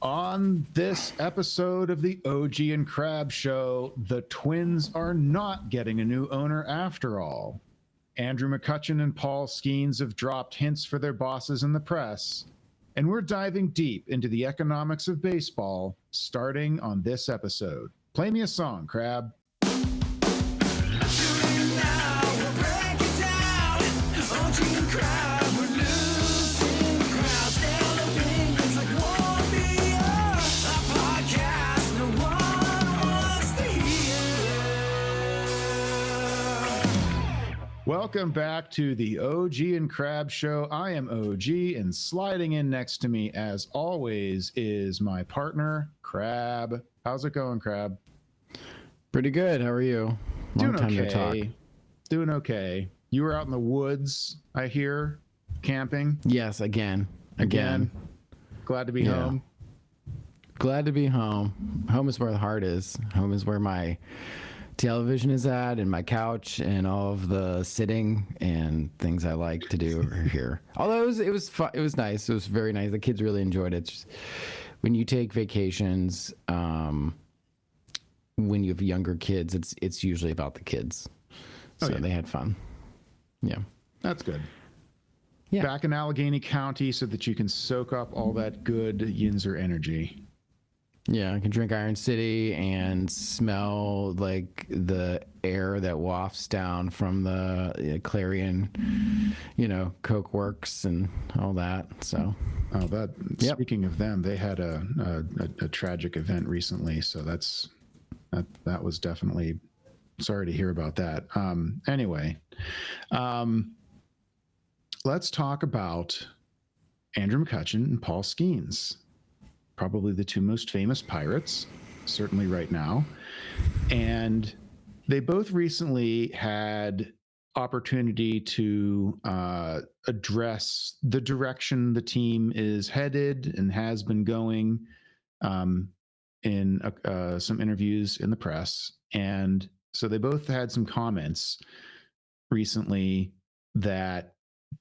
On this episode of the OG and Crab Show, the Twins are not getting a new owner after all. Andrew McCutchen and Paul Skeens have dropped hints for their bosses in the press. And we're diving deep into the economics of baseball, starting on this episode. Play me a song, Crab. Welcome back to the OG and Crab Show. I am OG, and sliding in next to me, as always, is my partner, Crab. How's it going, Crab? Pretty good. How are you? Doing okay. Doing okay. You were out in the woods, I hear, camping. Yes, again. Glad to be home. Glad to be home. Home is where the heart is. Home is where my television is at, and my couch, and all of the sitting and things I like to do are here. Although it was fun, it was nice. It was very nice. The kids really enjoyed it. It's just, when you take vacations, when you have younger kids, it's usually about the kids. So they had fun. Yeah, that's good. Yeah. Back in Allegheny County, so that you can soak up all that good Yinzer energy. Yeah, I can drink Iron City and smell like the air that wafts down from the Clarion, Coke Works and all that. So, Speaking of them, they had a tragic event recently, so that was definitely, sorry to hear about that. Anyway, let's talk about Andrew McCutchen and Paul Skeens. Probably the two most famous Pirates, certainly right now. And they both recently had opportunity to address the direction the team is headed and has been going in some interviews in the press. And so they both had some comments recently that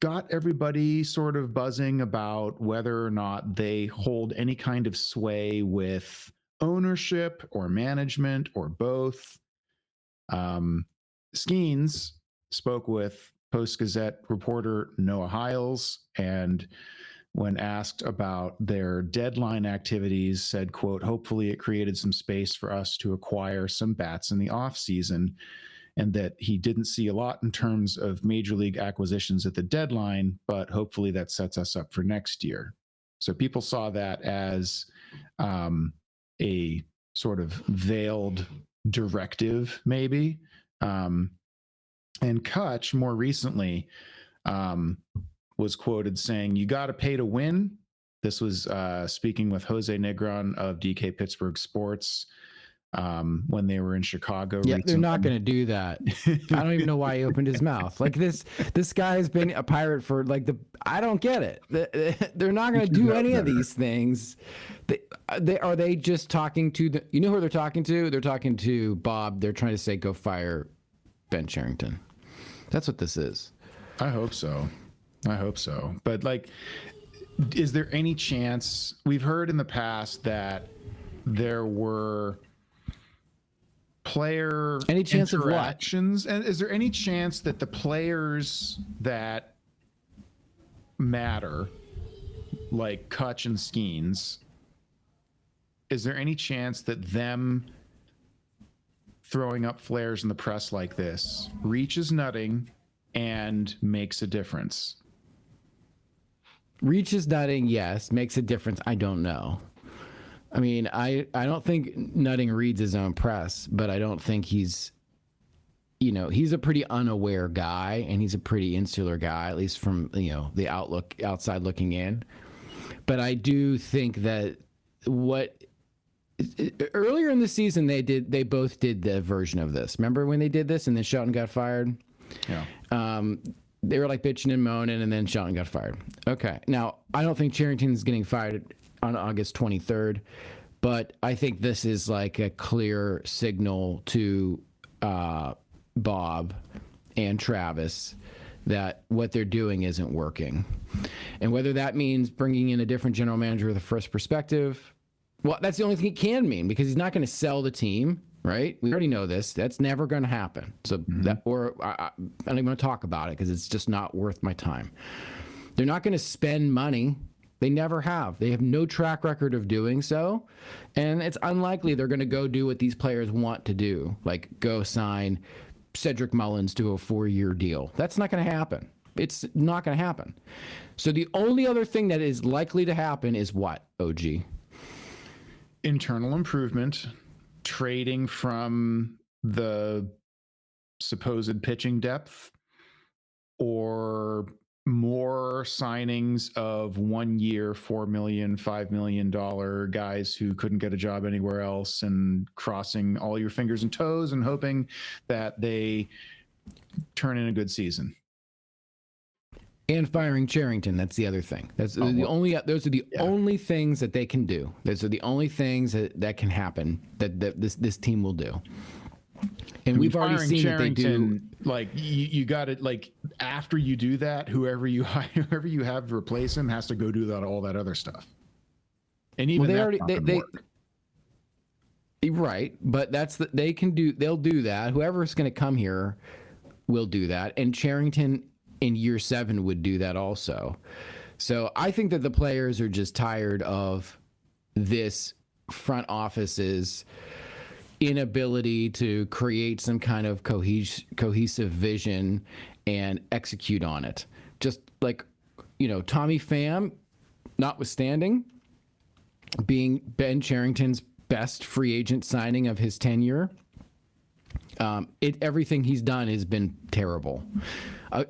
got everybody sort of buzzing about whether or not they hold any kind of sway with ownership or management or both. Skeens spoke with Post-Gazette reporter Noah Hiles, and when asked about their deadline activities, said, quote, "Hopefully it created some space for us to acquire some bats in the offseason," and that he didn't see a lot in terms of major league acquisitions at the deadline, but hopefully that sets us up for next year. So people saw that as a sort of veiled directive, maybe. And Kutch, more recently, was quoted saying, "You got to pay to win." This was speaking with Jose Negron of DK Pittsburgh Sports. When they were in Chicago. Yeah, they're not going to do that. I don't even know why he opened his mouth. Like this guy has been a Pirate for I don't get it. They're not going to do any of these things. Are they just talking to you know who they're talking to? They're talking to Bob. They're trying to say, go fire Ben Cherington. That's what this is. I hope so. But is there any chance, we've heard in the past that there were player interactions, and is there any chance that the players that matter, like Kutch and Skeens, is there any chance that them throwing up flares in the press like this reaches nutting and makes a difference? Reaches nutting, yes. Makes a difference, I don't know. I mean, I don't think Nutting reads his own press, but I don't think he's a pretty unaware guy, and he's a pretty insular guy, at least from, the outside looking in. But I do think that earlier in the season, they both did the version of this. Remember when they did this and then Shelton got fired? Yeah. They were bitching and moaning, and then Shelton got fired. Okay. Now, I don't think Cherington's getting fired on August 23rd, but I think this is a clear signal to Bob and Travis that what they're doing isn't working. And whether that means bringing in a different general manager with a fresh perspective, Well, that's the only thing it can mean, because he's not going to sell the team, right? We already know this. That's never going to happen. So that, or I don't even want to talk about it because it's just not worth my time. They're not going to spend money. They never have. They have no track record of doing so. And it's unlikely they're going to go do what these players want to do, like go sign Cedric Mullins to a 4-year deal. That's not going to happen. It's not going to happen. So the only other thing that is likely to happen is what, OG? Internal improvement, trading from the supposed pitching depth, or more signings of 1 year, $4 million, $5 million guys who couldn't get a job anywhere else, and crossing all your fingers and toes and hoping that they turn in a good season. And firing Cherington, that's the other thing. That's the only. Those are the only things that they can do. Those are the only things that can happen that this team will do. And we've already seen that they do. Like you got it. Like after you do that, whoever you have to replace him has to go do all that other stuff. And even right, but they'll do that. Whoever's going to come here will do that, and Cherington in year 7 would do that also. So I think that the players are just tired of this front office's inability to create some kind of cohesive vision and execute on it. Just like, Tommy Pham, notwithstanding, being Ben Cherington's best free agent signing of his tenure, everything he's done has been terrible.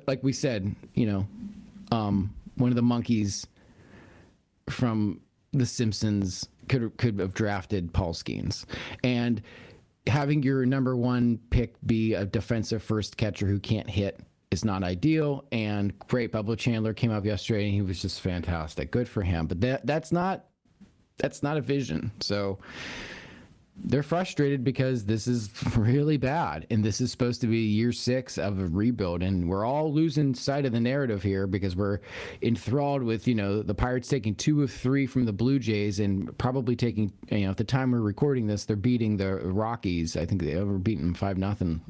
Like we said, one of the monkeys from The Simpsons could have drafted Paul Skeens, and having your number 1 pick be a defensive first catcher who can't hit is not ideal. And great, Bubba Chandler came up yesterday and he was just fantastic. Good for him. But that's not a vision. So they're frustrated because this is really bad, and this is supposed to be year 6 of a rebuild, and we're all losing sight of the narrative here because we're enthralled with the Pirates taking 2 of 3 from the Blue Jays, and probably taking, at the time we're recording this, they're beating the Rockies. I think they were beating them 5-0.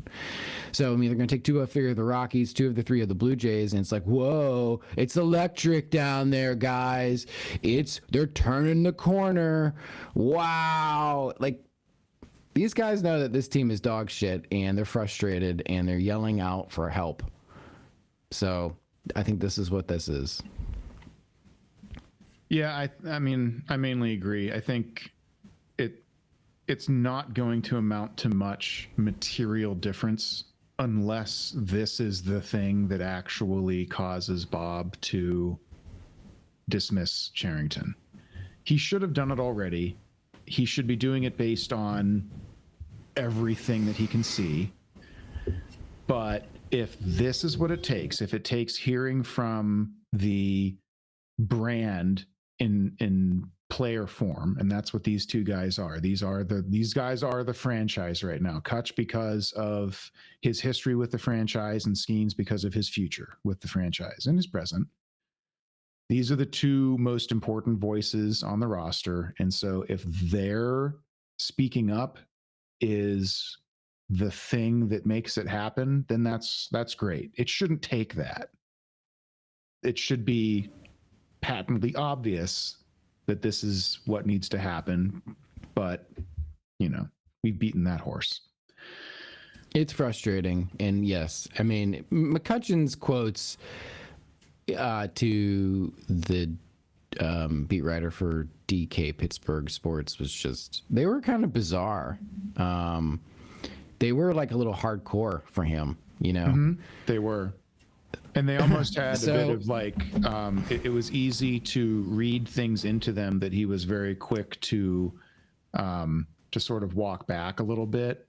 So they're going to take 2 of 3 of the Rockies, 2 of the 3 of the Blue Jays, and it's like, whoa, it's electric down there, guys. They're turning the corner. Wow, like. These guys know that this team is dog shit, and they're frustrated, and they're yelling out for help. So I think this is what this is. Yeah, I mean, I mainly agree. I think it's not going to amount to much material difference unless this is the thing that actually causes Bob to dismiss Cherington. He should have done it already. He should be doing it based on everything that he can see. But if this is what it takes, if it takes hearing from the brand in player form, and that's what these 2 guys are. These guys are the franchise right now. Kutch because of his history with the franchise, and Skeens because of his future with the franchise and his present. These are the 2 most important voices on the roster. And so if they're speaking up is the thing that makes it happen, then that's great. It shouldn't take that. It should be patently obvious that this is what needs to happen. But, we've beaten that horse. It's frustrating. And yes, I mean, McCutcheon's quotes to the beat writer for DK Pittsburgh Sports was just, they were kind of bizarre. They were like a little hardcore for him, Mm-hmm. They were. And they almost had a bit of like, it was easy to read things into them that he was very quick to sort of walk back a little bit.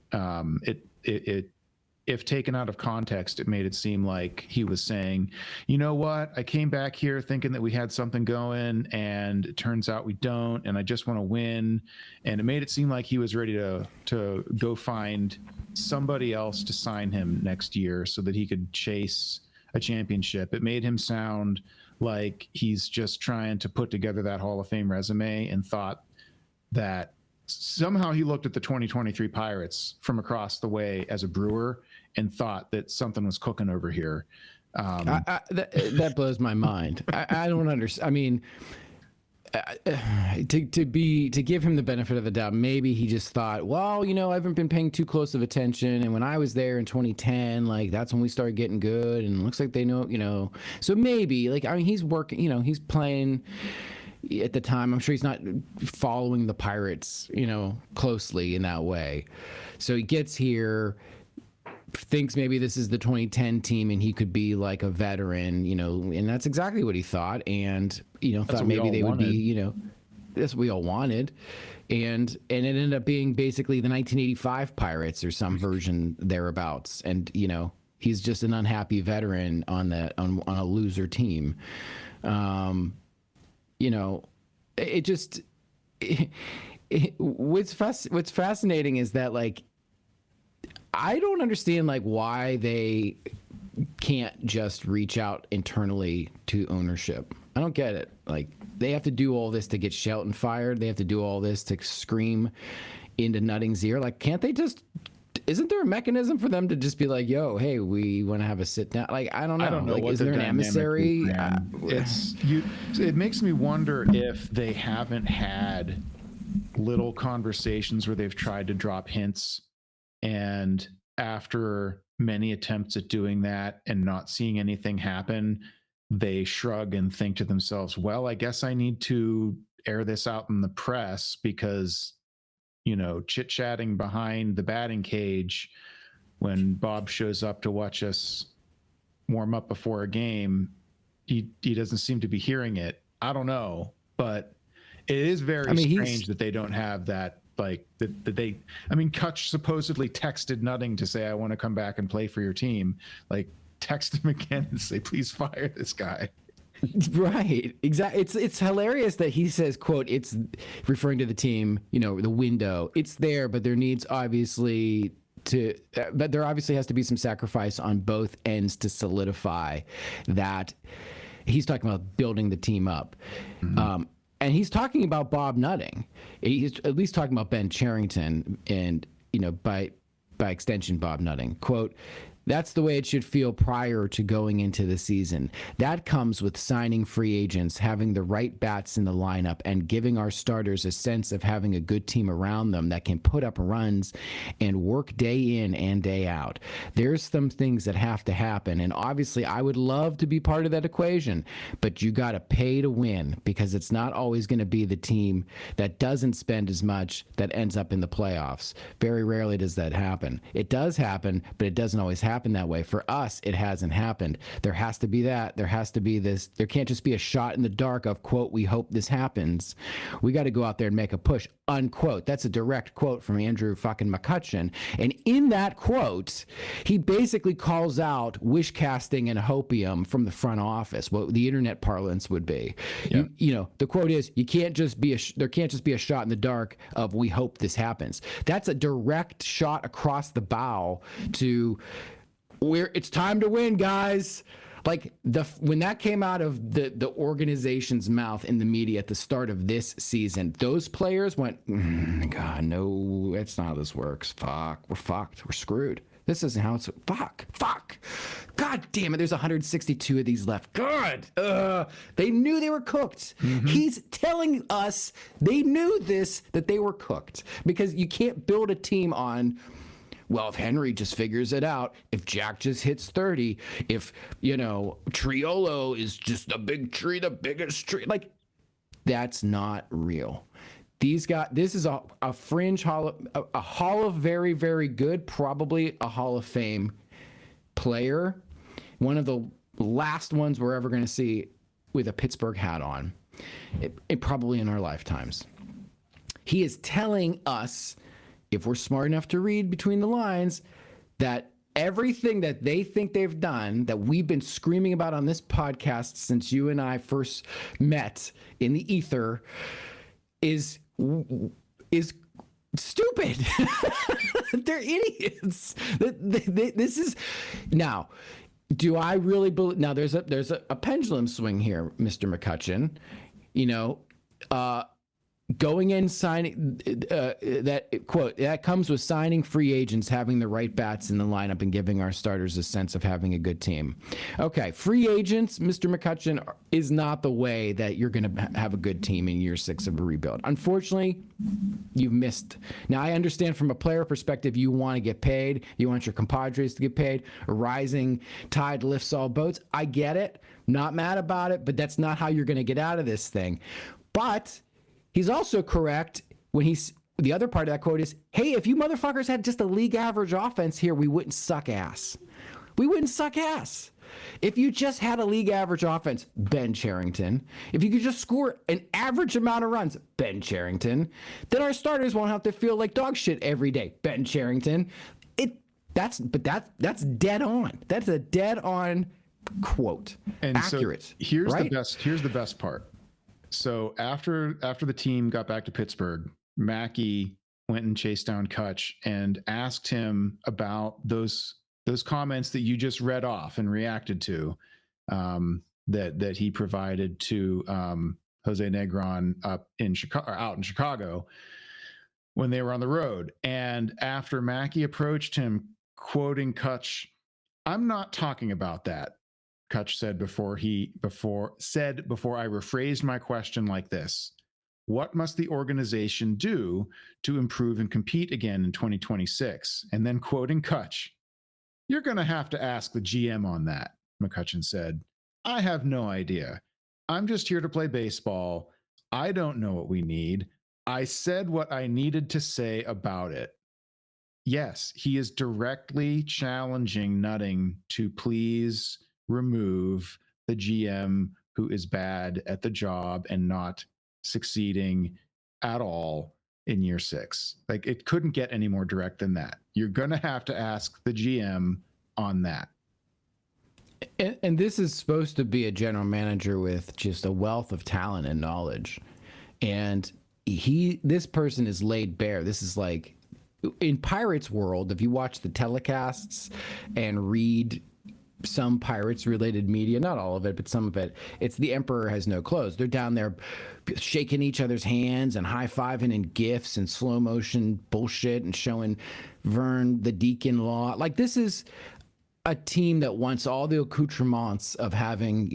If taken out of context, it made it seem like he was saying, you know what, I came back here thinking that we had something going, and it turns out we don't, and I just want to win. And it made it seem like he was ready to go find somebody else to sign him next year so that he could chase a championship. It made him sound like he's just trying to put together that Hall of Fame resume, and thought that somehow he looked at the 2023 Pirates from across the way as a Brewer and thought that something was cooking over here. That blows my mind. I don't understand. I mean, to give him the benefit of the doubt, maybe he just thought, well, I haven't been paying too close of attention, and when I was there in 2010, like that's when we started getting good, and it looks like they know, so maybe, like, I mean, he's working, he's playing at the time. I'm sure he's not following the Pirates, closely in that way. So he gets here, thinks maybe this is the 2010 team and he could be like a veteran, and that's exactly what he thought. And, thought maybe they would be, that's what we all wanted. And it ended up being basically the 1985 Pirates or some version thereabouts. And, he's just an unhappy veteran on a loser team. What's fascinating is that, like, I don't understand, like, why they can't just reach out internally to ownership. I don't get it. Like, they have to do all this to get Shelton fired. They have to do all this to scream into Nutting's ear. Like, can't they just? Isn't there a mechanism for them to just be like, "Yo, hey, we want to have a sit down"? Like, I don't know. Like, is there an emissary? It makes me wonder if they haven't had little conversations where they've tried to drop hints, and after many attempts at doing that and not seeing anything happen, they shrug and think to themselves, well, I guess I need to air this out in the press because, chit-chatting behind the batting cage when Bob shows up to watch us warm up before a game, he doesn't seem to be hearing it. I don't know, but it is very strange that they don't have that. Like that they, Kutch supposedly texted Nutting to say, I want to come back and play for your team. Like, text him again and say, please fire this guy. Right. Exactly. It's hilarious that he says, quote, it's referring to the team, the window. It's there, but there obviously has to be some sacrifice on both ends to solidify that. He's talking about building the team up. Mm-hmm. And he's talking about Bob Nutting. He's at least talking about Ben Cherington and, by extension, Bob Nutting. Quote, that's the way it should feel prior to going into the season. That comes with signing free agents, having the right bats in the lineup, and giving our starters a sense of having a good team around them that can put up runs and work day in and day out. There's some things that have to happen, and obviously I would love to be part of that equation, but you got to pay to win, because it's not always going to be the team that doesn't spend as much that ends up in the playoffs. Very rarely does that happen. It does happen, but it doesn't always happen that way. For us, it hasn't happened. There has to be that. There has to be this. There can't just be a shot in the dark of, quote, we hope this happens. We got to go out there and make a push, unquote. That's a direct quote from Andrew fucking McCutcheon. And in that quote, he basically calls out wish casting and hopium from the front office, what the internet parlance would be. Yeah. The quote is, there can't just be a shot in the dark of we hope this happens. That's a direct shot across the bow to where it's time to win, guys. Like, when that came out of the organization's mouth in the media at the start of this season, those players went, God, no, that's not how this works. Fuck, we're fucked. We're screwed. This isn't how it's, fuck. God damn it, there's 162 of these left. God, they knew they were cooked. Mm-hmm. He's telling us they knew that they were cooked, because you can't build a team on, well, if Henry just figures it out, if Jack just hits 30, if, Triolo is just a big tree, the biggest tree, like, that's not real. These guys, this is a fringe hall of very, very good, probably a Hall of Fame player. One of the last ones we're ever going to see with a Pittsburgh hat on, it probably in our lifetimes. He is telling us, if we're smart enough to read between the lines, that everything that they think they've done, that we've been screaming about on this podcast since you and I first met in the ether, is stupid. They're idiots. This is now. Do I really believe? Now there's a pendulum swing here, Mr. McCutcheon. going in signing that quote that comes with signing free agents, having the right bats in the lineup, and giving our starters a sense of having a good team. Okay, free agents, Mr. McCutcheon, is not the way that you're going to have a good team in year 6 of a rebuild. Unfortunately, you've missed. Now, I understand from a player perspective, you want to get paid, you want your compadres to get paid. A rising tide lifts all boats. I get it, not mad about it, but that's not how you're going to get out of this thing. But he's also correct when the other part of that quote is, hey, if you motherfuckers had just a league average offense here, we wouldn't suck ass. We wouldn't suck ass. If you just had a league average offense, Ben Cherington, if you could just score an average amount of runs, Ben Cherington, then our starters won't have to feel like dog shit every day, Ben Cherington. That's dead on. That's a dead on quote. And accurate. So here's right? Here's the best part. So after the team got back to Pittsburgh, Mackey went and chased down Kutch and asked him about those comments that you just read off and reacted to, that he provided to Jose Negron out in Chicago when they were on the road. And after Mackey approached him, quoting Kutch, "I'm not talking about that," Kutch said before I rephrased my question like this: "What must the organization do to improve and compete again in 2026?" And then quoting Kutch, "You're going to have to ask the GM on that," McCutcheon said. "I have no idea. I'm just here to play baseball. I don't know what we need. I said what I needed to say about it." Yes, he is directly challenging Nutting to please remove the GM who is bad at the job and not succeeding at all in year 6. Like, it couldn't get any more direct than that. You're going to have to ask the GM on that. And this is supposed to be a general manager with just a wealth of talent and knowledge. And this person is laid bare. This is like in Pirates world, if you watch the telecasts and read some Pirates related media, not all of it, but some of it, it's the emperor has no clothes. They're down there shaking each other's hands and high-fiving in gifs and slow motion bullshit and showing Vern the Deacon Law. Like, this is a team that wants all the accoutrements of having,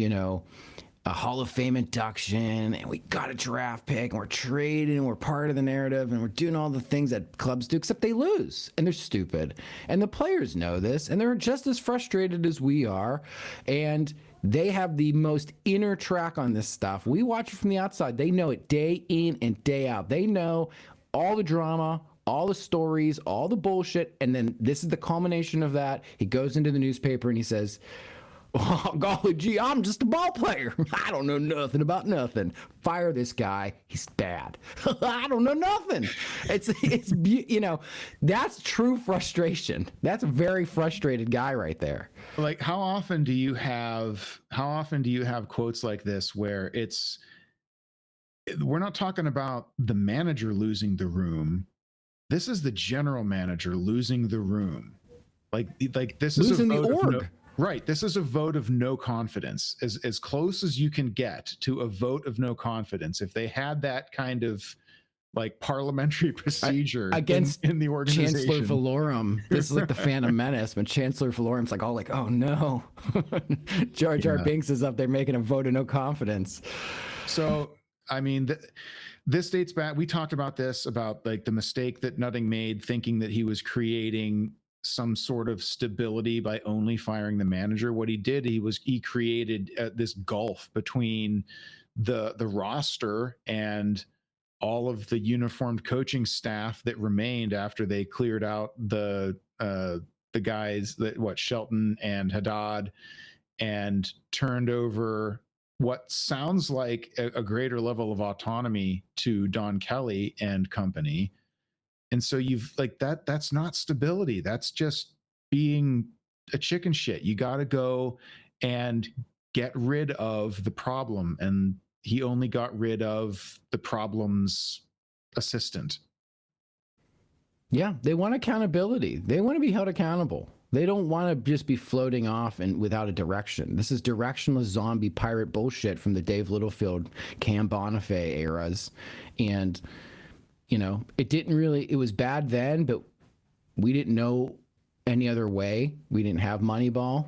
a Hall of Fame induction, and we got a draft pick, and we're trading, and we're part of the narrative, and we're doing all the things that clubs do, except they lose, and they're stupid. And the players know this, and they're just as frustrated as we are, and they have the most inner track on this stuff. We watch it from the outside. They know it day in and day out. They know all the drama, all the stories, all the bullshit, and then this is the culmination of that. He goes into the newspaper, and he says, "Oh, golly gee, I'm just a ball player. I don't know nothing about nothing. Fire this guy. He's bad." I don't know nothing. It's that's true frustration. That's a very frustrated guy right there. Like, how often do you have quotes like this where we're not talking about the manager losing the room. This is the general manager losing the room. Like this is losing the org. Right. This is a vote of no confidence, as close as you can get to a vote of no confidence. If they had that kind of like parliamentary procedure against in the organization. Chancellor Valorum, this is like the Phantom Menace when Chancellor Valorum's like, oh no, Jar Jar Binks is up there making a vote of no confidence. So, I mean, this dates back. We talked about this, about like the mistake that Nutting made, thinking that he was creating some sort of stability by only firing the manager. What he did, he created this gulf between the roster and all of the uniformed coaching staff that remained after they cleared out the guys that Shelton and Haddad, and turned over what sounds like a greater level of autonomy to Don Kelly and company. And so you've like that's not stability. That's just being a chicken shit. You got to go and get rid of the problem. And he only got rid of the problem's assistant. Yeah, they want accountability. They want to be held accountable. They don't want to just be floating off and without a direction. This is directionless zombie pirate bullshit from the Dave Littlefield, Cam Bonifay eras. And, you know, it was bad then, but we didn't know any other way. We didn't have Moneyball.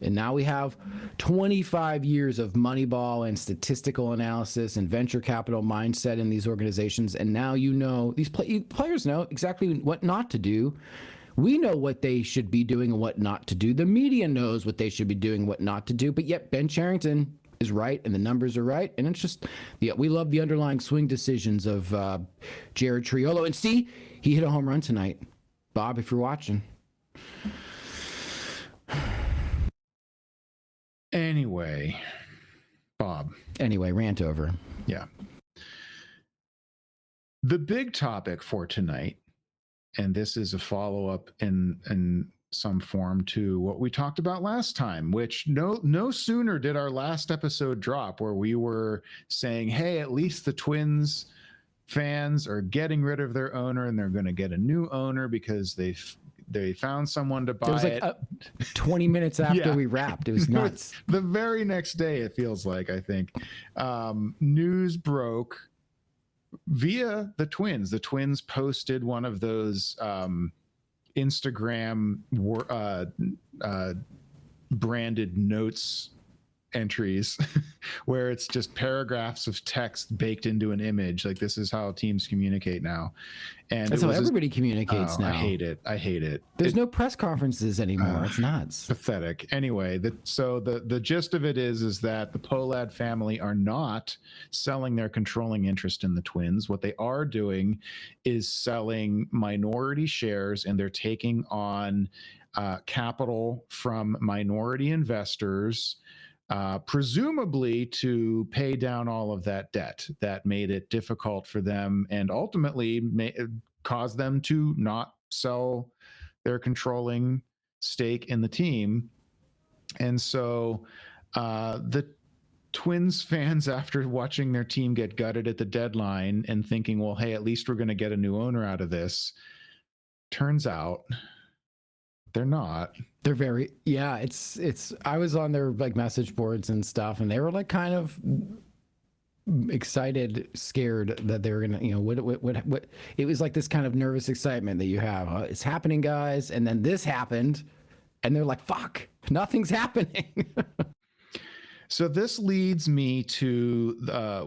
And now we have 25 years of Moneyball and statistical analysis and venture capital mindset in these organizations. And now, you know, these players know exactly what not to do. We know what they should be doing and what not to do. The media knows what they should be doing and what not to do. But yet Ben Cherington is right and the numbers are right. And it's just, we love the underlying swing decisions of Jared Triolo. And see, he hit a home run tonight. Bob, if you're watching. Anyway, Bob. Anyway, rant over. Yeah. The big topic for tonight, and this is a follow-up in some form to what we talked about last time, which no sooner did our last episode drop where we were saying, hey, at least the Twins fans are getting rid of their owner and they're going to get a new owner because they found someone to buy it. It was like 20 minutes after we wrapped. It was nuts. The very next day, it feels like, I think, news broke via the Twins. The Twins posted one of those Instagram branded notes entries where it's just paragraphs of text baked into an image. Like, this is how teams communicate now. And that's how everybody communicates now. I hate it. There's no press conferences anymore. It's nuts. Pathetic. Anyway, the gist of it is that the Pohlad family are not selling their controlling interest in the Twins. What they are doing is selling minority shares, and they're taking on capital from minority investors, presumably to pay down all of that debt that made it difficult for them and ultimately caused them to not sell their controlling stake in the team. And so the Twins fans, after watching their team get gutted at the deadline and thinking, well, hey, at least we're going to get a new owner out of this, turns out they're not. They're very, it's I was on their like message boards and stuff, and they were like kind of excited, scared that they were gonna, what it was like this kind of nervous excitement that you have. It's happening, guys. And then this happened and they're like, fuck, nothing's happening. So this leads me to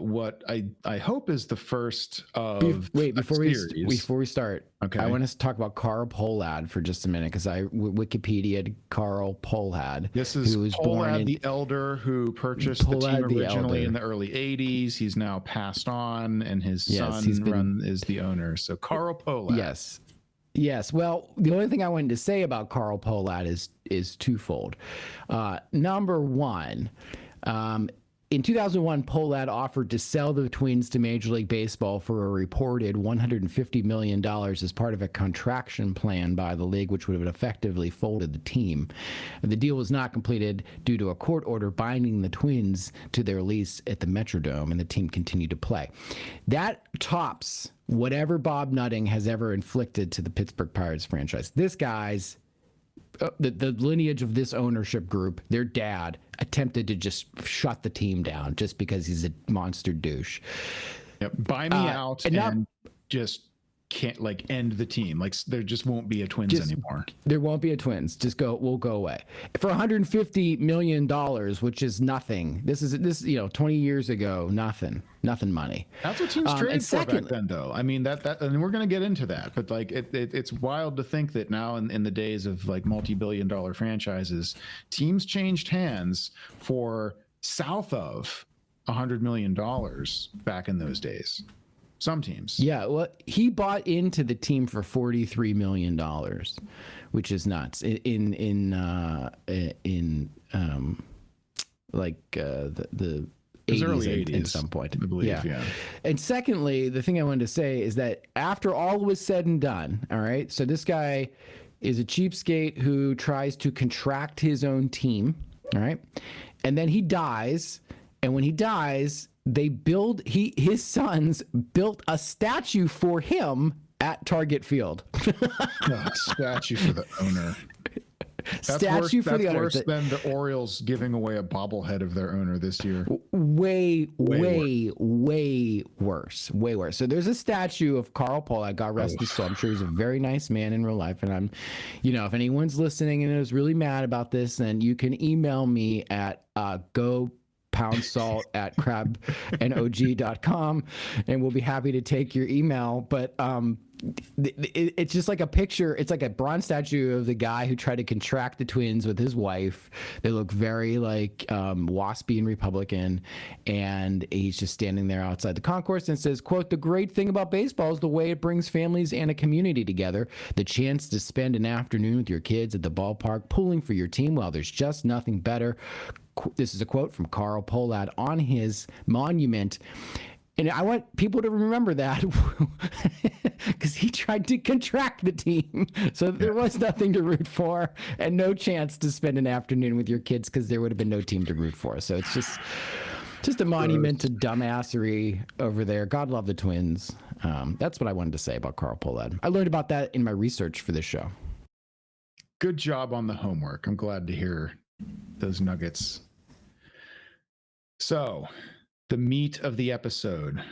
what I hope is the first of before we start. Okay, I want to talk about Carl Pohlad for just a minute because I Wikipedia'd Carl Pohlad. This is who was Pohlad the Elder, who purchased the team originally in the early '80s. He's now passed on, and his son is the owner. So Carl Pohlad. Yes. Well, the only thing I wanted to say about Carl Pohlad is twofold. Number one. In 2001, Pohlad offered to sell the Twins to Major League Baseball for a reported $150 million as part of a contraction plan by the league, which would have effectively folded the team. The deal was not completed due to a court order binding the Twins to their lease at the Metrodome, and the team continued to play. That tops whatever Bob Nutting has ever inflicted to the Pittsburgh Pirates franchise. This guy's the lineage of this ownership group, their dad attempted to just shut the team down just because he's a monster douche. Yep. Buy me out and just can't end the team. Like, there just won't be a Twins anymore. There won't be a Twins. We'll go away for $150 million, which is nothing. This 20 years ago, nothing money. That's what teams traded for back then, though. I mean, that and we're going to get into that, but it's wild to think that now in the days of multi-billion-dollar franchises, teams changed hands for south of $100 million back in those days. Some teams. Yeah, well, he bought into the team for $43 million, which is nuts. The early 80s at some point, I believe. Yeah. And secondly, the thing I wanted to say is that after all was said and done, all right, so this guy is a cheapskate who tries to contract his own team, all right, and then he dies, and when he dies, his sons built a statue for him at Target Field. Statue for the owner. statue for the owner. Worse than the Orioles giving away a bobblehead of their owner this year. Way worse. Way worse. So there's a statue of Carl Pohlad, God rest his soul. I'm sure he's a very nice man in real life. And I'm, if anyone's listening and is really mad about this, then you can email me at go_poundsalt@crabnog.com, and we'll be happy to take your email. But it's just like a picture. It's like a bronze statue of the guy who tried to contract the twins with his wife. They look very like waspy and Republican, and he's just standing there outside the concourse and says, quote, "The great thing about baseball is the way it brings families and a community together. The chance to spend an afternoon with your kids at the ballpark pulling for your team. Well, there's just nothing better." This is a quote from Carl Pohlad on his monument. And I want people to remember that because he tried to contract the team. So there was nothing to root for and no chance to spend an afternoon with your kids because there would have been no team to root for. So it's just a monument to dumbassery over there. God love the Twins. That's what I wanted to say about Carl Pohlad. I learned about that in my research for this show. Good job on the homework. I'm glad to hear those nuggets. So, the meat of the episode.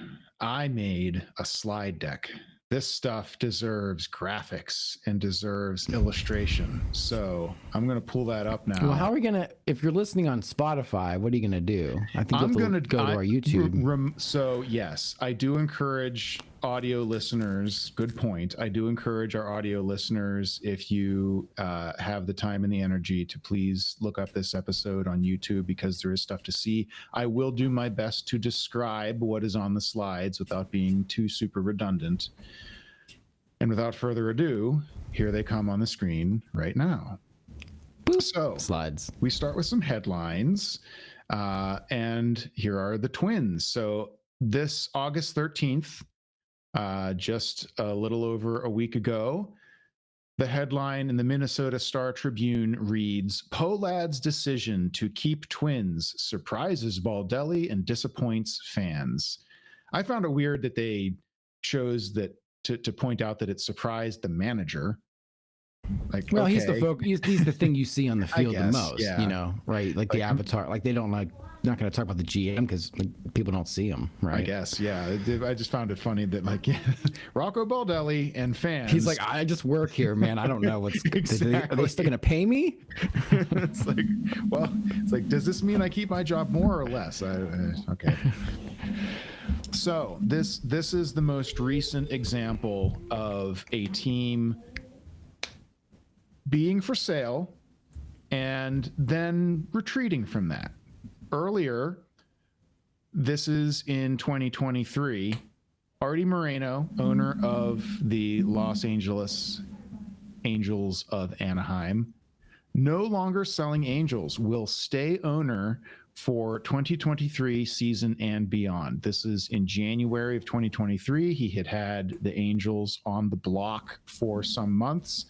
I made a slide deck. This stuff deserves graphics and deserves illustration. So I'm going to pull that up now. Well, how are we going to, if you're listening on Spotify, what are you going to do? I think I'm going to go to our YouTube. So yes, I do encourage audio listeners. Good point. I do encourage our audio listeners, if you have the time and the energy, to please look up this episode on YouTube because there is stuff to see. I will do my best to describe what is on the slides without being too super redundant. And without further ado, here they come on the screen right now. Boop. So slides. We start with some headlines, and here are the Twins. So this August 13th, just a little over a week ago, the headline in the Minnesota Star Tribune reads, "Pohlad's decision to keep Twins surprises Baldelli and disappoints fans." I found it weird that they chose that to point out that it surprised the manager. Like, well, okay. he's the thing you see on the field the most, yeah. Right? Like the avatar, like they don't not going to talk about the GM because people don't see him, right? I guess, yeah. I just found it funny that Rocco Baldelli and fans. He's like, I just work here, man. I don't know what's. Exactly. Are they still going to pay me? It's like, does this mean I keep my job more or less? Okay. So this is the most recent example of a team being for sale and then retreating from that. Earlier, this is in 2023, Artie Moreno, owner of the Los Angeles Angels of Anaheim, no longer selling Angels, will stay owner for 2023 season and beyond. This is in January of 2023. He had the Angels on the block for some months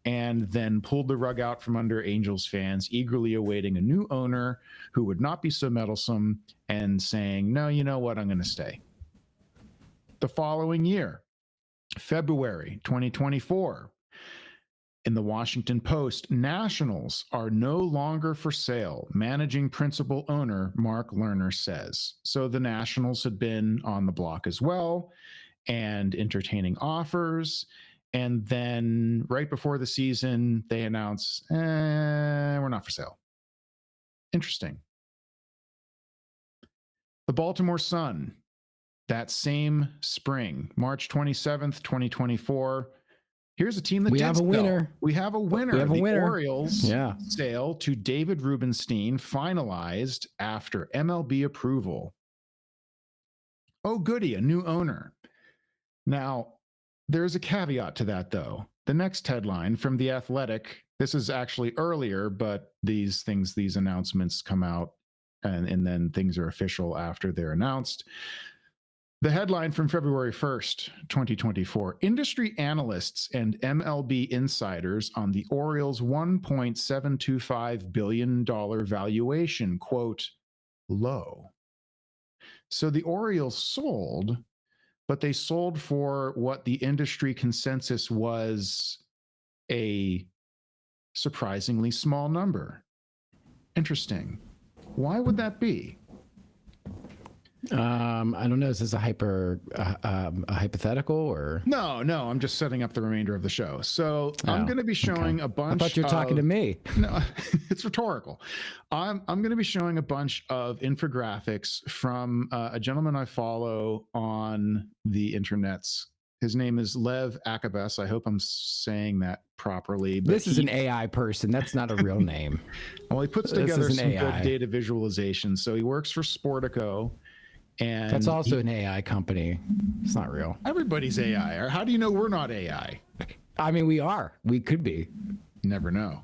and then pulled the rug out from under Angels fans, eagerly awaiting a new owner who would not be so meddlesome and saying, no, you know what, I'm going to stay. The following year, February 2024, in the Washington Post, Nationals are no longer for sale, managing principal owner Mark Lerner says. So the Nationals had been on the block as well and entertaining offers. And then right before the season, they announce, we're not for sale. Interesting. The Baltimore Sun, that same spring, March 27th, 2024. Here's a team that we have a winner. We have a winner. We have a winner. Orioles sale to David Rubenstein finalized after MLB approval. Oh, goody, a new owner. Now, there's a caveat to that, though. The next headline from The Athletic, this is actually earlier, but these announcements come out and then things are official after they're announced. The headline from February 1st, 2024, industry analysts and MLB insiders on the Orioles' $1.725 billion valuation, quote, low. So the Orioles sold, but they sold for what the industry consensus was a surprisingly small number. Interesting. Why would that be? I don't know. Is this a hypothetical or? No, I'm just setting up the remainder of the show. So I'm going to be showing a bunch. I thought you were talking to me. No, it's rhetorical. I'm going to be showing a bunch of infographics from a gentleman I follow on the internets. His name is Lev Akabes. I hope I'm saying that properly. But this is an AI person. That's not a real name. Well, he puts together some good data visualization. So he works for Sportico. And that's also an AI company. It's not real. Everybody's AI. Or how do you know we're not AI? I mean, we are. We could be. Never know.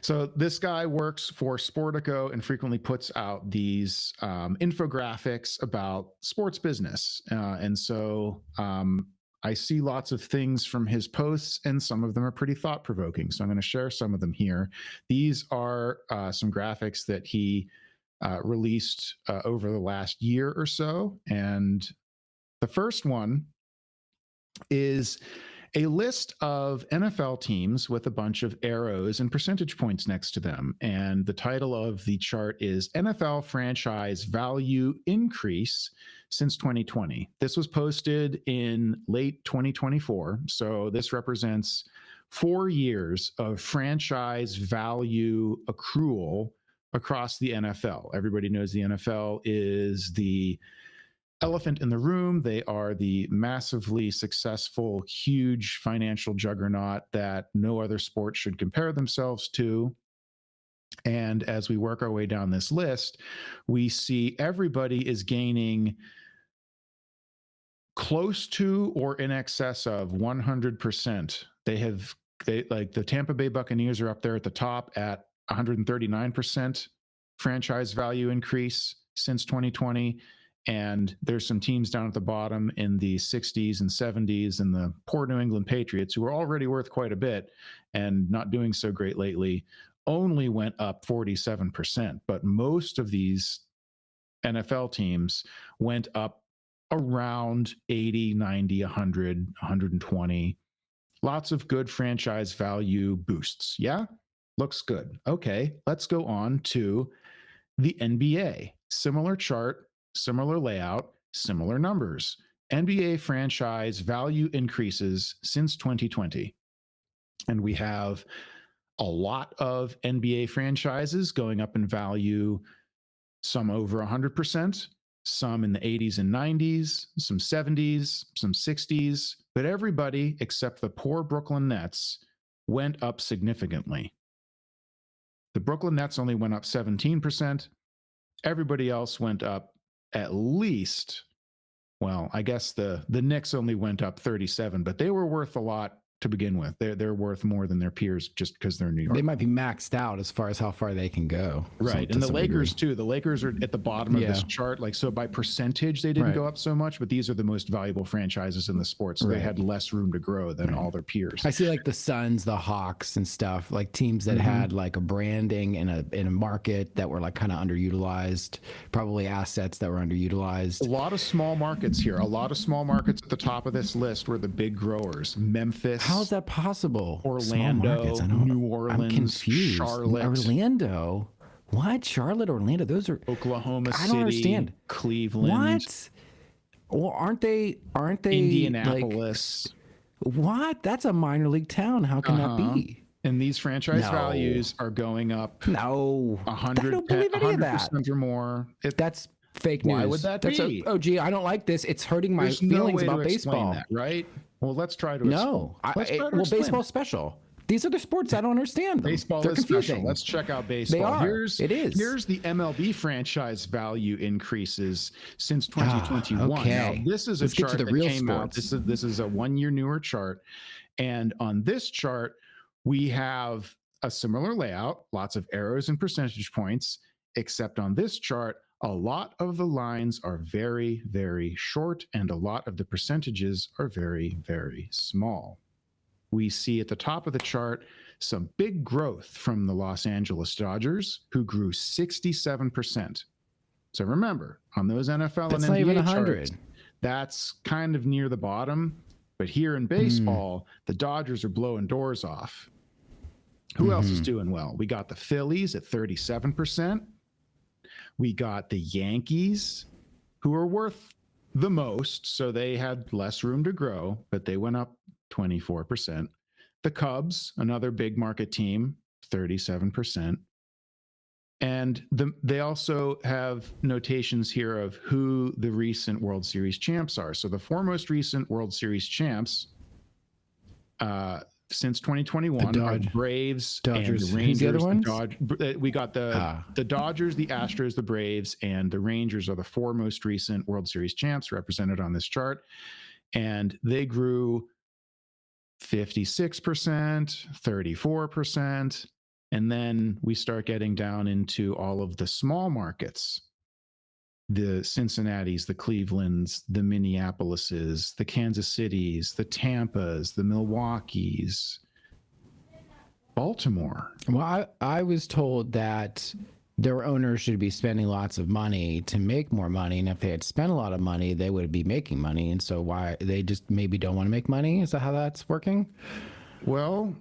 So this guy works for Sportico and frequently puts out these infographics about sports business. And so I see lots of things from his posts, and some of them are pretty thought-provoking. So I'm going to share some of them here. These are some graphics that he released over the last year or so. And the first one is a list of NFL teams with a bunch of arrows and percentage points next to them. And the title of the chart is NFL Franchise Value Increase since 2020. This was posted in late 2024. So this represents 4 years of franchise value accrual across the NFL. Everybody knows the NFL is the elephant in the room. They are the massively successful, huge financial juggernaut that no other sport should compare themselves to. And as we work our way down this list, we see everybody is gaining close to or in excess of 100%. They like the Tampa Bay Buccaneers are up there at the top at 139% franchise value increase since 2020. And there's some teams down at the bottom in the 60s and 70s, and the poor New England Patriots, who are already worth quite a bit and not doing so great lately, only went up 47%. But most of these NFL teams went up around 80, 90, 100, 120. Lots of good franchise value boosts. Yeah? Looks good. Okay, let's go on to the NBA. Similar chart, similar layout, similar numbers. NBA franchise value increases since 2020. And we have a lot of NBA franchises going up in value, some over 100%, some in the 80s and 90s, some 70s, some 60s. But everybody except the poor Brooklyn Nets went up significantly. The Brooklyn Nets only went up 17%. Everybody else went up at least, well, I guess the Knicks only went up 37, but they were worth a lot to begin with. They're worth more than their peers just because they're New York. They might be maxed out as far as how far they can go. Right. And the Lakers too. The Lakers are at the bottom of this chart. Like, so by percentage, they didn't go up so much, but these are the most valuable franchises in the sport. So they had less room to grow than all their peers. I see like the Suns, the Hawks and stuff, like teams that had like a branding in a market that were like kind of underutilized, probably assets that were underutilized. A lot of small markets here. A lot of small markets at the top of this list were the big growers. Memphis. How is that possible? Orlando, New Orleans, I'm confused. Charlotte. Orlando? What? Charlotte, Orlando? Those are Oklahoma City. I don't understand. Cleveland. What? Well, aren't they Indianapolis. Like, what? That's a minor league town. How can that be? And these franchise values are going up. No, 100%, I don't believe any of that. or more. That's fake news. Why would that be? Gee, I don't like this. It's hurting my feelings about baseball. That, right? Well, let's try to explain. Baseball's special. These are the sports I don't understand. Baseball is confusing. Special. Let's check out baseball. They are. Here's the MLB franchise value increases since 2021. Okay. Now, this is a chart that came out. This is a 1 year newer chart. And on this chart, we have a similar layout, lots of arrows and percentage points, except on this chart, a lot of the lines are very, very short, and a lot of the percentages are very, very small. We see at the top of the chart some big growth from the Los Angeles Dodgers, who grew 67%. So remember, on those NFL and NBA charts, that's kind of near the bottom. But here in baseball, the Dodgers are blowing doors off. Who else is doing well? We got the Phillies at 37%. We got the Yankees, who are worth the most, so they had less room to grow, but they went up 24%. The Cubs, another big market team, 37%. And they also have notations here of who the recent World Series champs are. So the four most recent World Series champs since 2021 are the Braves, Dodgers, and the Rangers. Who's the other ones? We got the Dodgers, the Astros, the Braves, and the Rangers are the four most recent World Series champs represented on this chart. And they grew 56%, 34%. And then we start getting down into all of the small markets, the Cincinnatis, the Clevelands, the Minneapolises, the Kansas Cities, the Tampas, the Milwaukees, Baltimore. Well, I was told that their owners should be spending lots of money to make more money. And if they had spent a lot of money, they would be making money. And so why they just maybe don't want to make money? Is that how that's working? Well,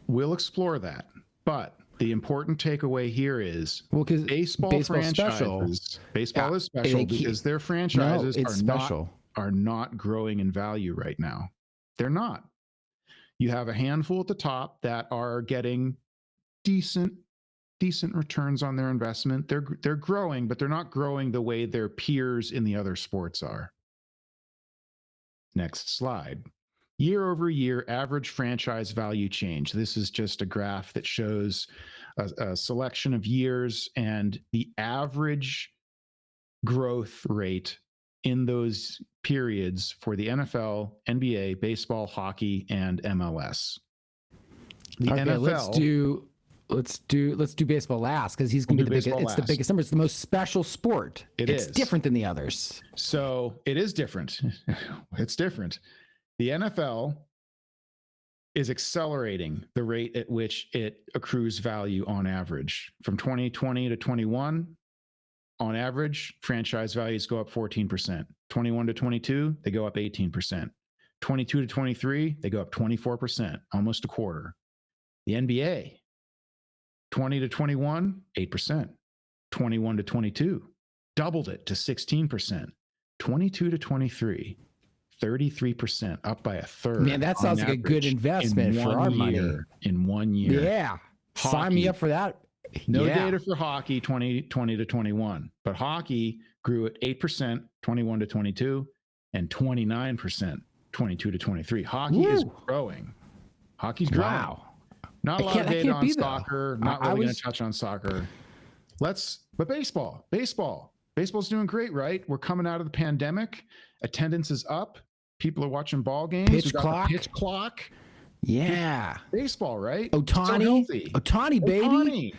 we'll explore that. But the important takeaway here is baseball franchises. Baseball is special because their franchises are not growing in value right now. They're not. You have a handful at the top that are getting decent returns on their investment. They're growing, but they're not growing the way their peers in the other sports are. Next slide. Year over year, average franchise value change. This is just a graph that shows a selection of years and the average growth rate in those periods for the NFL, NBA, baseball, hockey, and MLS. The NFL. Let's do baseball last because he's going to be the biggest. It's the biggest number. It's the most special sport. It's different than the others. So it is different. It's different. The NFL is accelerating the rate at which it accrues value on average. From 2020 to 21, on average, franchise values go up 14%. 21 to 22, they go up 18%. 22 to 23, they go up 24%, almost a quarter. The NBA, 20 to 21, 8%. 21 to 22, doubled it to 16%. 22 to 23, 33%, up by a third. Man, that sounds like a good investment for our money. In 1 year. Yeah. Hockey, sign me up for that. No data for hockey 2020 to 21, but hockey grew at 8%, 21 to 22, and 29%, 22 to 23. Hockey is growing. Hockey's growing. Wow. Not a lot of data on soccer. Not really going to touch on soccer. But baseball's doing great, right? We're coming out of the pandemic. Attendance is up. People are watching ball games. Pitch clock. Yeah. Baseball, right? Otani, baby. Otani.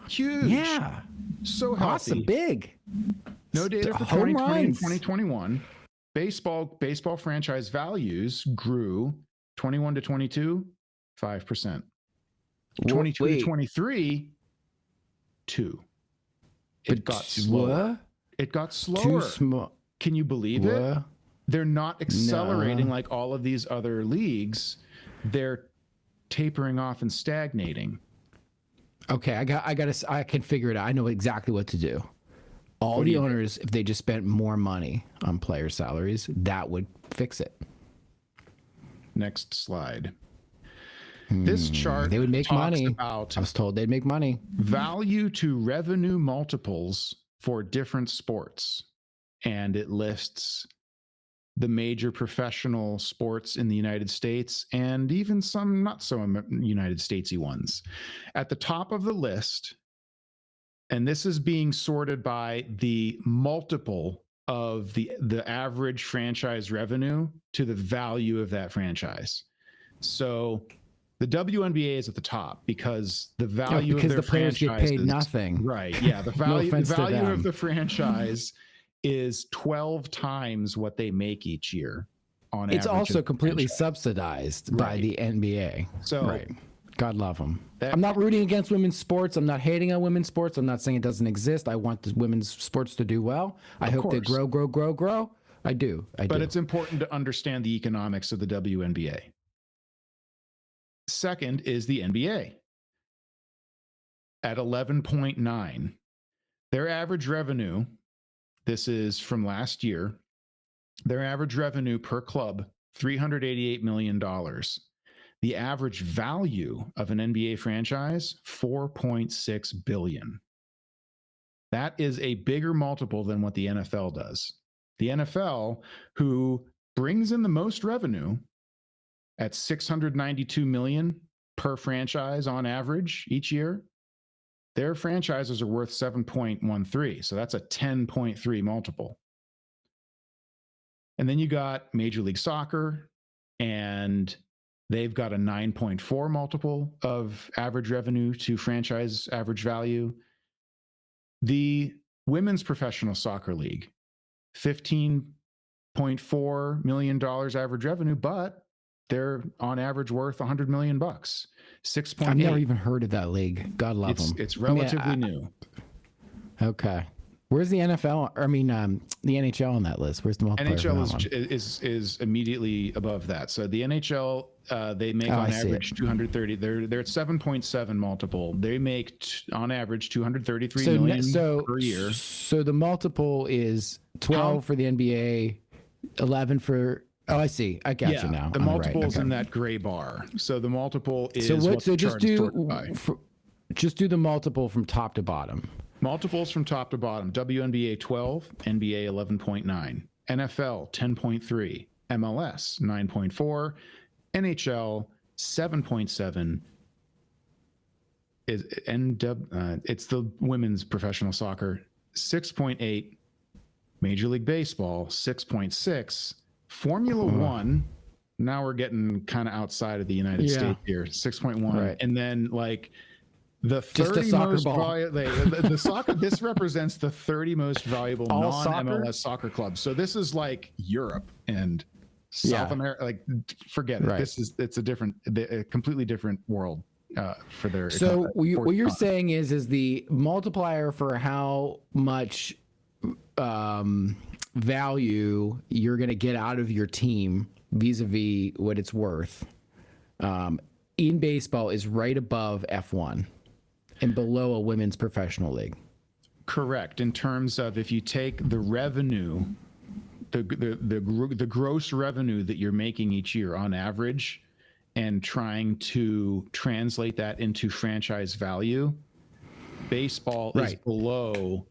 Huge. Yeah. So healthy. Awesome. Big. No data for 2020 and 2021. Baseball franchise values grew 21 to 22, 5%. 22 to 23, 2. It got slower. It got slower. Can you believe it? They're not accelerating like all of these other leagues. They're tapering off and stagnating. Okay, I can figure it out. I know exactly what to do. All the owners, if they just spent more money on player salaries, that would fix it. Next slide. This chart, they would make money. I was told they'd make money. Value to revenue multiples for different sports. And it lists the major professional sports in the United States and even some not so United Statesy ones. At the top of the list, and this is being sorted by the multiple of the average franchise revenue to the value of that franchise. So the WNBA is at the top because the value of their the players get paid nothing. Right. Yeah. The value, of the franchise is 12 times what they make each year on average. It's also completely subsidized by the NBA. So God love them. I'm not rooting against women's sports. I'm not hating on women's sports. I'm not saying it doesn't exist. I want the women's sports to do well. I hope they grow. I do. But it's important to understand the economics of the WNBA. Second is the NBA. at 11.9. Their average revenue, this is from last year, their average revenue per club, $388 million. The average value of an NBA franchise, $4.6 billion. That is a bigger multiple than what the NFL does. The NFL, who brings in the most revenue at $692 million per franchise on average each year, their franchises are worth 7.13. So that's a 10.3 multiple. And then you got Major League Soccer, and they've got a 9.4 multiple of average revenue to franchise average value. The Women's Professional Soccer League, $15.4 million average revenue, but they're on average worth $100 million. 6.8. I've never even heard of that league. God love them. It's relatively new. Okay. Where's the NFL? I mean, the NHL on that list. Where's the multiplier? NHL is immediately above that. So the NHL, they make on average 230. They're at 7.7 multiple. They make on average 233 million per year. So the multiple is 12 for the NBA, 11 for. Oh, I see. I got you now. The multiple is in that gray bar. So the multiple is just do the multiple from top to bottom. Multiples from top to bottom. WNBA 12, NBA 11.9, NFL 10.3, MLS 9.4, NHL 7.7. It's the women's professional soccer 6.8, Major League Baseball 6.6, Formula One. Now we're getting kind of outside of the United States here. 6.1, right. And then like. The 30 most the soccer. This represents the 30 most valuable non-MLS soccer clubs. So this is like Europe and South America. Like, forget it. Right. It's a completely different world for their. So what you're saying is the multiplier for how much value you're going to get out of your team vis-a-vis what it's worth in baseball is right above F1. And below a women's professional league. Correct. In terms of if you take the revenue, the gross revenue that you're making each year on average, and trying to translate that into franchise value, baseball is below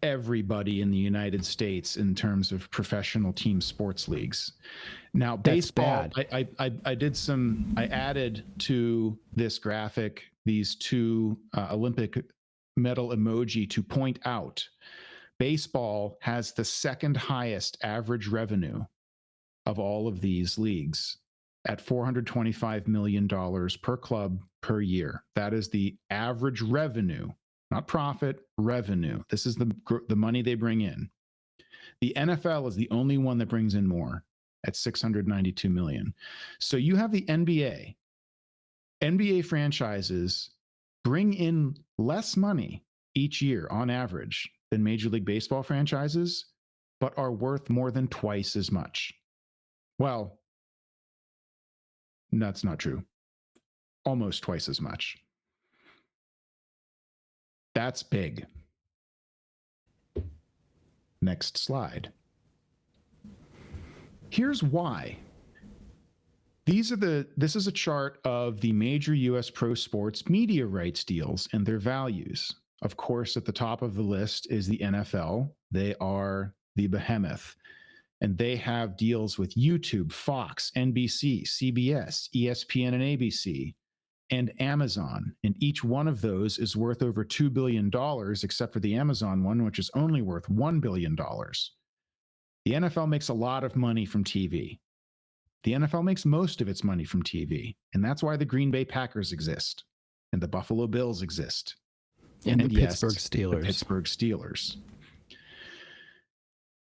everybody in the United States in terms of professional team sports leagues. Now, baseball, I added to this graphic these two Olympic medal emoji to point out baseball has the second highest average revenue of all of these leagues at $425 million per club per year. That is the average revenue, not profit, revenue. This is the money they bring in. The NFL is the only one that brings in more at $692 million. So you have the NBA. NBA franchises bring in less money each year on average than Major League Baseball franchises, but are worth more than twice as much. Well, that's not true. Almost twice as much. That's big. Next slide. Here's why. This is a chart of the major U.S. pro sports media rights deals and their values. Of course, at the top of the list is the NFL. They are the behemoth, and they have deals with YouTube, Fox, NBC, CBS, ESPN, and ABC, and Amazon. And each one of those is worth over $2 billion, except for the Amazon one, which is only worth $1 billion. The NFL makes a lot of money from TV. The NFL makes most of its money from TV, and that's why the Green Bay Packers exist, and the Buffalo Bills exist, and the Pittsburgh Steelers. The Pittsburgh Steelers.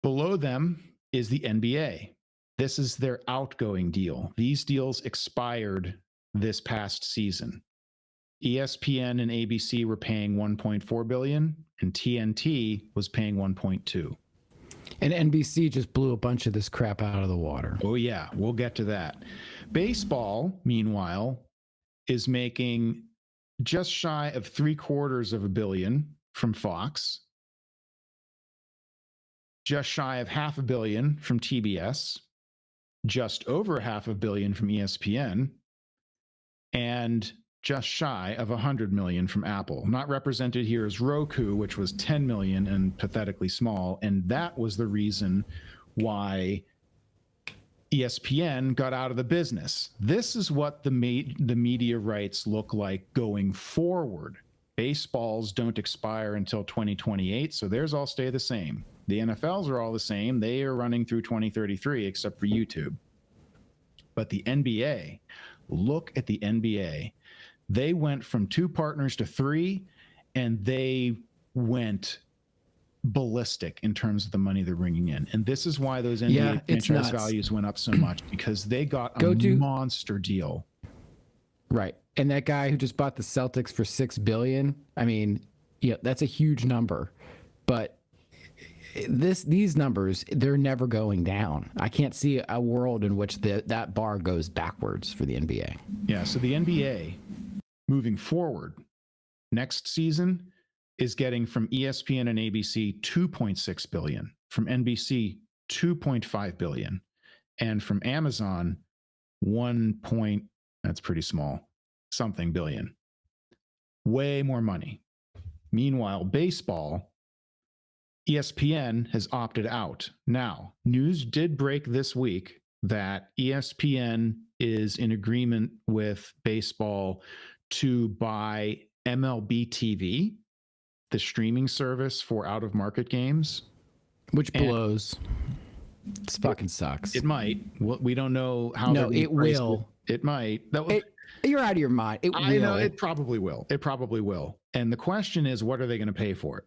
Below them is the NBA. This is their outgoing deal. These deals expired this past season. ESPN and ABC were paying $1.4 billion, and TNT was paying $1.2. And NBC just blew a bunch of this crap out of the water. Oh, yeah. We'll get to that. Baseball, meanwhile, is making just shy of $750 million from Fox, just shy of $500 million from TBS, just over $500 million from ESPN, and just shy of $100 million from Apple. Not represented here is Roku, which was $10 million and pathetically small, and that was the reason why ESPN got out of the business. This is what the media rights look like going forward. Baseballs don't expire until 2028, so theirs all stay the same. The NFLs are all the same. They are running through 2033, except for YouTube. But the NBA, look at the NBA. They went from 2 partners to 3, and they went ballistic in terms of the money they're bringing in. And this is why those NBA franchise values went up so much, because they got a monster deal. Right. And that guy who just bought the Celtics for $6 billion, I mean, yeah, that's a huge number. But these numbers, they're never going down. I can't see a world in which that bar goes backwards for the NBA. Yeah, so the NBA moving forward next season is getting from ESPN and ABC $2.6 billion, from NBC $2.5 billion, and from Amazon that's pretty small, something billion. Way more money. Meanwhile, baseball, ESPN has opted out. Now, news did break this week that ESPN is in agreement with baseball to buy MLB TV, the streaming service for out-of-market games. Which blows. It fucking sucks. It might. We don't know how. No, it will. It might. You're out of your mind. It will. I know. It probably will. It probably will. And the question is, what are they going to pay for it?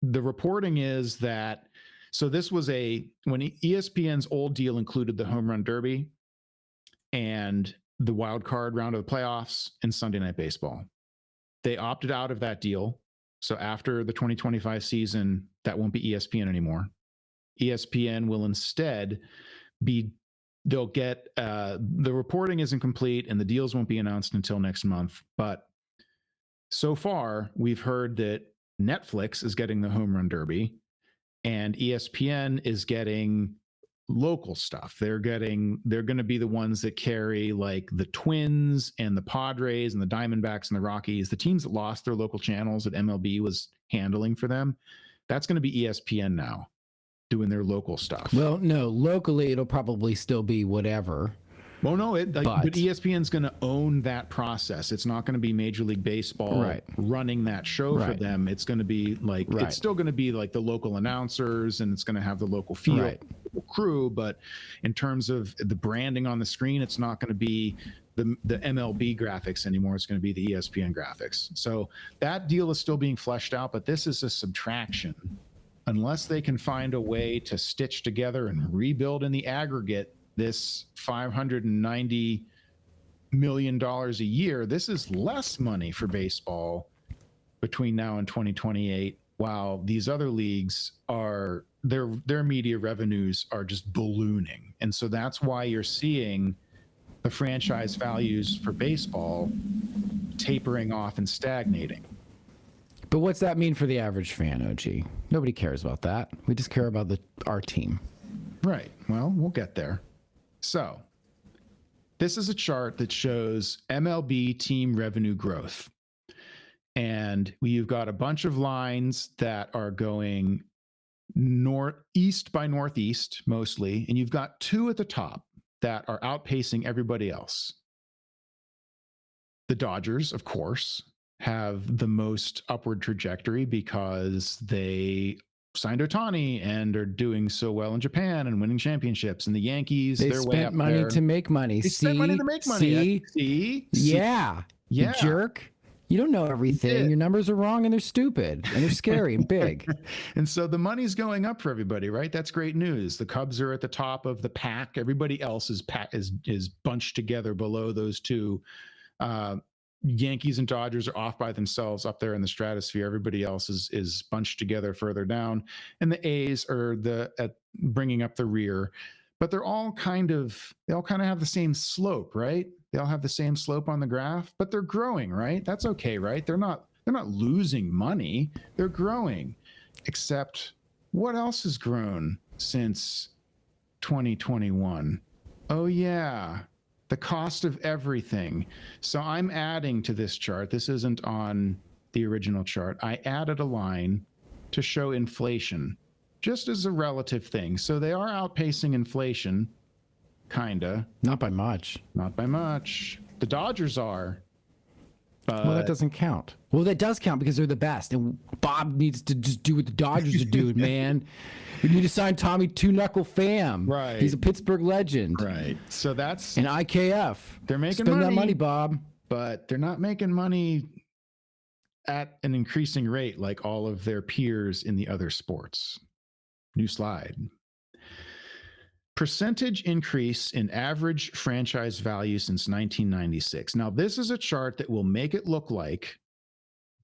The reporting is that, so this was when ESPN's old deal included the Home Run Derby and the wild card round of the playoffs and Sunday Night Baseball. They opted out of that deal. So after the 2025 season, that won't be ESPN anymore. ESPN will instead they'll get, the reporting isn't complete and the deals won't be announced until next month. But so far, we've heard that Netflix is getting the Home Run Derby and ESPN is getting local stuff. They're going to be the ones that carry like the Twins and the Padres and the Diamondbacks and the Rockies, the teams that lost their local channels that MLB was handling for them. That's going to be ESPN now doing their local stuff. Well, no, locally it'll probably still be whatever. Well, no, but ESPN's going to own that process. It's not going to be Major League Baseball running that show for them. It's going to be like, it's still going to be like the local announcers and it's going to have the local field crew. But in terms of the branding on the screen, it's not going to be the MLB graphics anymore. It's going to be the ESPN graphics. So that deal is still being fleshed out, but this is a subtraction. Unless they can find a way to stitch together and rebuild in the aggregate this $590 million a year, this is less money for baseball between now and 2028, while these other leagues are, their media revenues are just ballooning. And so that's why you're seeing the franchise values for baseball tapering off and stagnating. But what's that mean for the average fan, OG? Nobody cares about that. We just care about our team. Right. Well, we'll get there. So this is a chart that shows MLB team revenue growth. And you've got a bunch of lines that are going east by northeast mostly. And you've got 2 at the top that are outpacing everybody else. The Dodgers, of course, have the most upward trajectory because they signed Ohtani and are doing so well in Japan and winning championships. And the Yankees, they're way up money there. to make money. They spent money to make money. See? Yeah. You jerk. You don't know everything. Your numbers are wrong and they're stupid and they're scary and big. And so the money's going up for everybody, right? That's great news. The Cubs are at the top of the pack. Everybody else is bunched together below those 2. Yankees and Dodgers are off by themselves up there in the stratosphere. Everybody else is bunched together further down, and the A's are bringing up the rear. But they all kind of have the same slope, right? They all have the same slope on the graph, but they're growing, right? That's okay, right? They're not losing money. They're growing. Except what else has grown since 2021? Oh yeah, the cost of everything. So I'm adding to this chart. This isn't on the original chart. I added a line to show inflation, just as a relative thing. So they are outpacing inflation, kinda. Not by much. Not by much. The Dodgers are. But Well, that doesn't count. Well, that does count because they're the best. And Bob needs to just do what the Dodgers are doing, man. We need to sign Tommy Two Knuckle Pham. Right. He's a Pittsburgh legend. Right. So that's And IKF. they're making Spend money, that money, Bob. but they're not making money at an increasing rate like all of their peers in the other sports. New slide. Percentage increase in average franchise value since 1996. Now, this is a chart that will make it look like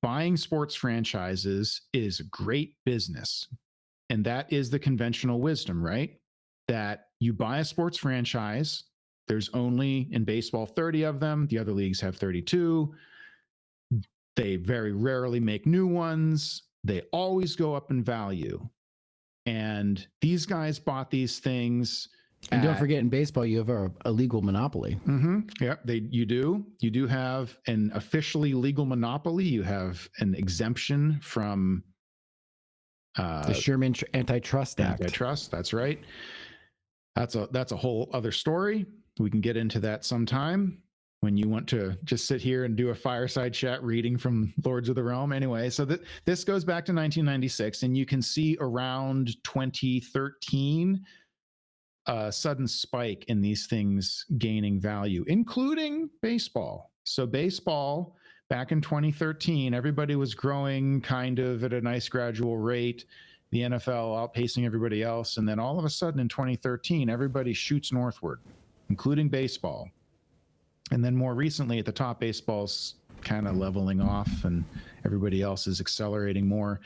buying sports franchises is great business. And that is the conventional wisdom, right? That you buy a sports franchise, there's only in baseball 30 of them, the other leagues have 32. They very rarely make new ones. They always go up in value. And these guys bought these things. And don't forget, in baseball, you have a legal monopoly. Yep, you do. You do have an officially legal monopoly. You have an exemption from The Sherman Antitrust Act. Antitrust. That's right. That's a whole other story. We can get into that sometime when you want to just sit here and do a fireside chat reading from Lords of the Realm. Anyway, so this goes back to 1996, and you can see around 2013 a sudden spike in these things gaining value, including baseball. So baseball back in 2013, everybody was growing kind of at a nice gradual rate. The NFL outpacing everybody else. And then all of a sudden in 2013, everybody shoots northward, including baseball. And then more recently at the top, baseball's kind of leveling off and everybody else is accelerating more.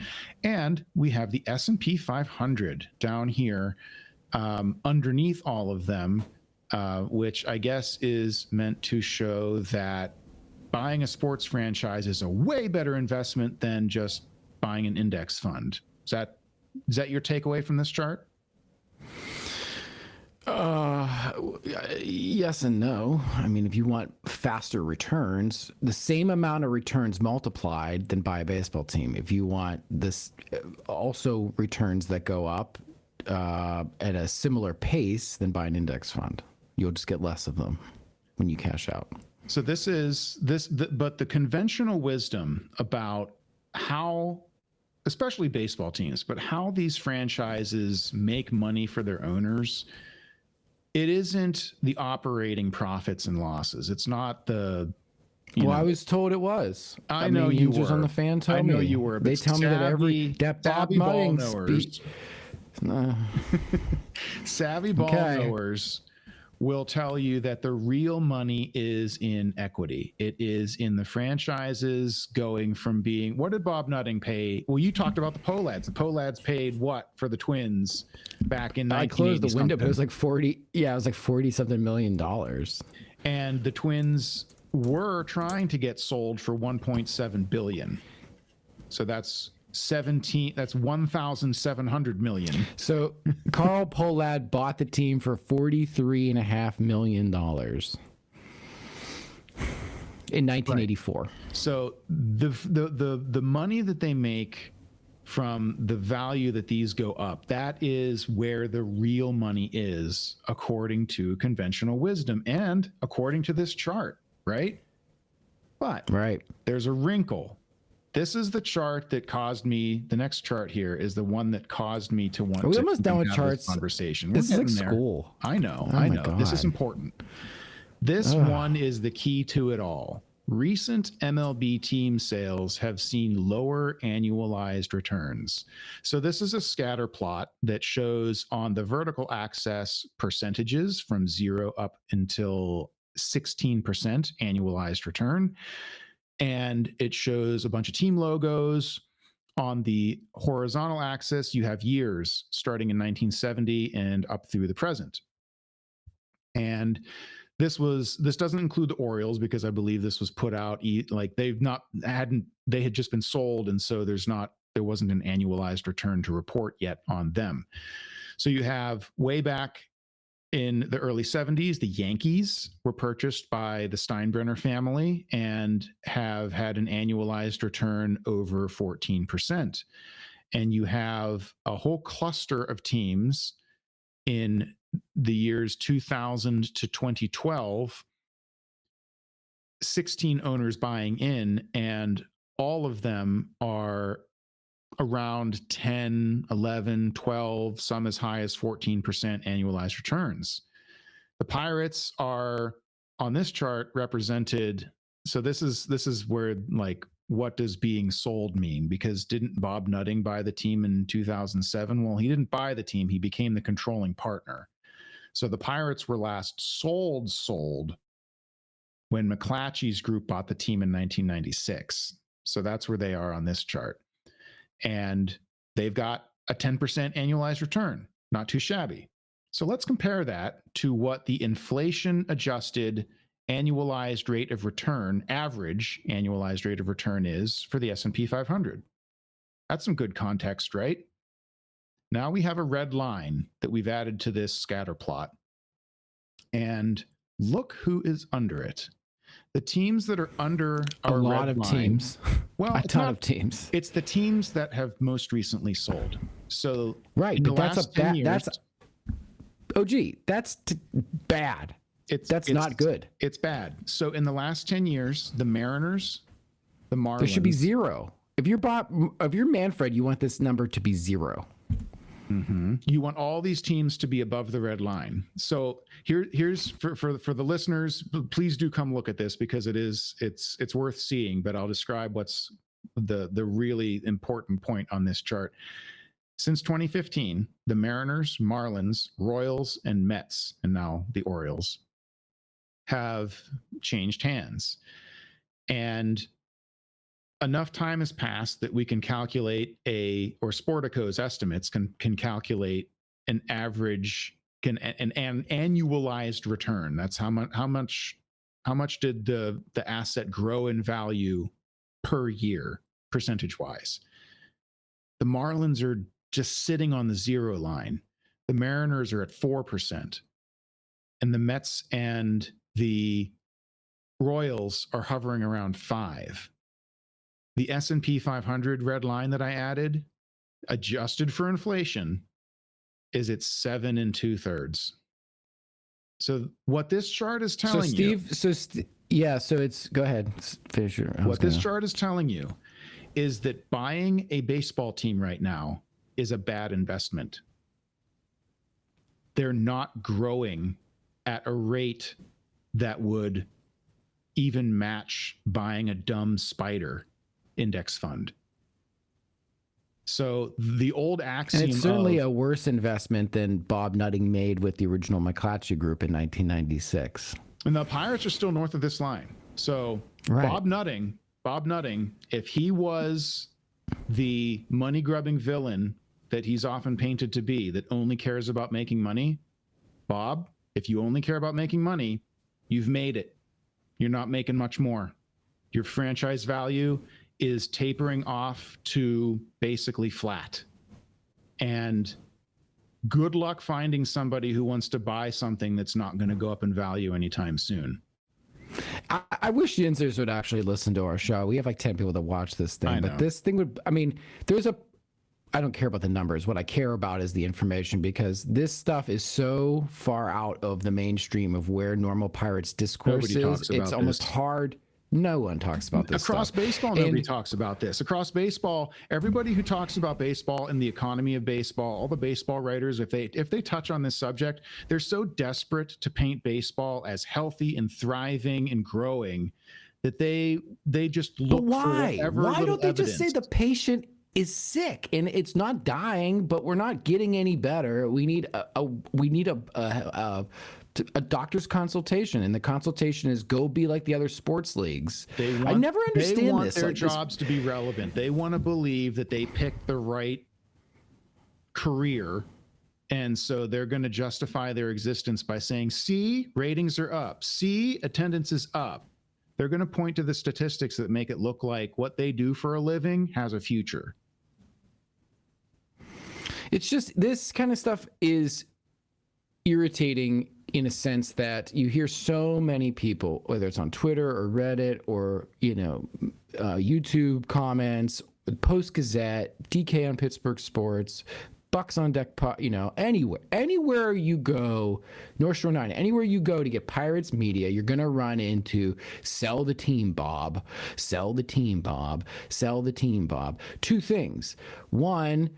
And we have the S&P 500 down here underneath all of them, which I guess is meant to show that buying a sports franchise is a way better investment than just buying an index fund. Is that your takeaway from this chart? Yes and no. I mean, if you want faster returns, the same amount of returns multiplied, then buy a baseball team. If you want this, also returns that go up at a similar pace, then buy an index fund. You'll just get less of them when you cash out. So but the conventional wisdom about how, especially baseball teams, but how these franchises make money for their owners, it isn't the operating profits and losses. It's not the. I was told it was. I know you were. On the fan told me. I know you were. They tell me that Bob Mudding speech. Savvy ball knowers will tell you that the real money is in equity. It is in the franchises going from being, what did Bob Nutting pay? Well, you talked about the Pohlads. The Pohlads paid what for the Twins back in 1980? I closed the window, but it was like 40. Yeah, it was like 40 something $million. And the Twins were trying to get sold for 1.7 billion. So that's 1,700 million. So Carl Pohlad bought the team for $43.5 million in 1984. Right. So the money that they make from the value that these go up, that is where the real money is, according to conventional wisdom and according to this chart, right? But there's a wrinkle. This is the chart that caused me. The next chart here is the one that caused me to want to almost done with charts. Conversation. This is like school. I know. Oh I know. God. This is important. This one is the key to it all. Recent MLB team sales have seen lower annualized returns. So this is a scatter plot that shows on the vertical axis percentages from 0 up until 16% annualized return. And it shows a bunch of team logos. On the horizontal axis, you have years starting in 1970 and up through the present. And this doesn't include the Orioles because I believe this was put out like they had just been sold, and so there wasn't an annualized return to report yet on them. So you have way back in the early 70s, the Yankees were purchased by the Steinbrenner family and have had an annualized return over 14%. And you have a whole cluster of teams in the years 2000 to 2012, 16 owners buying in, and all of them are around 10, 11, 12, some as high as 14% annualized returns. The Pirates are on this chart represented. So this is where, like, what does being sold mean? Because didn't Bob Nutting buy the team in 2007? Well, he didn't buy the team. He became the controlling partner. So the Pirates were last sold when McClatchy's group bought the team in 1996. So that's where they are on this chart. And they've got a 10% annualized return, not too shabby. So let's compare that to what the inflation adjusted annualized rate of return, average annualized rate of return is for the S&P 500. That's some good context, right? Now we have a red line that we've added to this scatter plot. And look who is under it. The teams that are under our a lot red of line, teams. well, a ton of teams. It's the teams that have most recently sold. So right, but that's bad. That's not good. It's bad. So in the last 10 years, the Mariners, the Marlins, there should be zero. If you're Manfred, you want this number to be zero. Mm-hmm. You want all these teams to be above the red line. So here's for the listeners, please do come look at this because it's worth seeing. But I'll describe what's the really important point on this chart. Since 2015, the Mariners, Marlins, Royals, and Mets, and now the Orioles, have changed hands. And enough time has passed that we can calculate or Sportico's estimates can calculate an average, an annualized return. That's how much did the asset grow in value per year, percentage wise. The Marlins are just sitting on the zero line. The Mariners are at 4%, and the Mets and the Royals are hovering around 5%. The S&P 500 red line that I added, adjusted for inflation, is at 7 2/3. So what this chart is telling you. So it's, go ahead, finish your. What this chart is telling you is that buying a baseball team right now is a bad investment. They're not growing at a rate that would even match buying a dumb spider index fund. So the old axiom, and it's certainly a worse investment than Bob Nutting made with the original McClatchy group in 1996. And the Pirates are still north of this line. So right. Bob Nutting, if he was the money grubbing villain that he's often painted to be, that only cares about making money, Bob, if you only care about making money, you've made it. You're not making much more. Your franchise value is tapering off to basically flat. And good luck finding somebody who wants to buy something that's not going to go up in value anytime soon. I wish Yinzers would actually listen to our show. We have like 10 people that watch this thing, but this thing would, I don't care about the numbers. What I care about is the information, because this stuff is so far out of the mainstream of where normal Pirates discourse is. It's almost hard. No one talks about this across stuff. baseball. Nobody talks about this across baseball. Everybody who talks about baseball and the economy of baseball, all the baseball writers, if they touch on this subject, they're so desperate to paint baseball as healthy and thriving and growing that they just look for whatever. Why don't they evidence. Just say the patient is sick and it's not dying, but we're not getting any better? We need a doctor's consultation, and the consultation is go be like the other sports leagues. I never understand this. They want their jobs to be relevant. They want to believe that they picked the right career And so they're going to justify their existence by saying, see, ratings are up. See, attendance is up. They're going to point to the statistics that make it look like what they do for a living has a future. It's just, this kind of stuff is irritating in a sense that you hear so many people, whether it's on Twitter or Reddit or, YouTube comments, Post Gazette, DK on Pittsburgh Sports, Bucks on Deck, anywhere you go, North Shore 9, anywhere you go to get Pirates media, you're going to run into sell the team, Bob, sell the team, Bob, sell the team, Bob. Two things. One,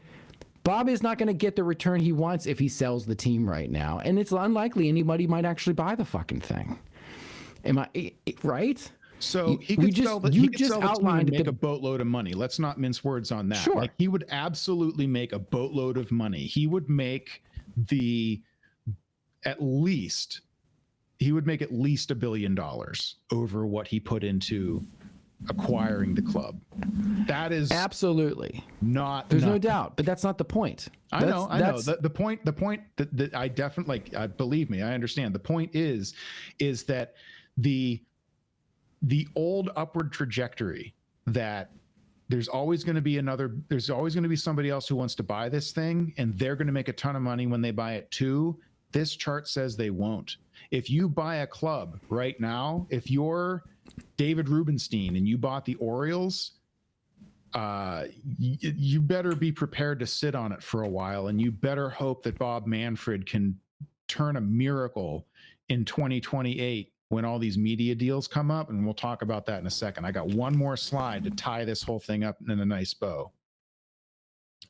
Bob is not going to get the return he wants if he sells the team right now. And it's unlikely anybody might actually buy the fucking thing. Am I right? So he could sell the team and make a boatload of money. Let's not mince words on that. Sure. Like, he would absolutely make a boatload of money. He would make at least $1 billion over what he put into acquiring the club. That is absolutely not. There's no doubt, but that's not the point. I know. The point that I definitely believe me, I understand. The point is that the old upward trajectory that there's always going to be somebody else who wants to buy this thing, and they're going to make a ton of money when they buy it too. This chart says they won't. If you buy a club right now, if you're David Rubenstein and you bought the Orioles, you better be prepared to sit on it for a while, and you better hope that Bob Manfred can turn a miracle in 2028 when all these media deals come up, and we'll talk about that in a second. I got one more slide to tie this whole thing up in a nice bow.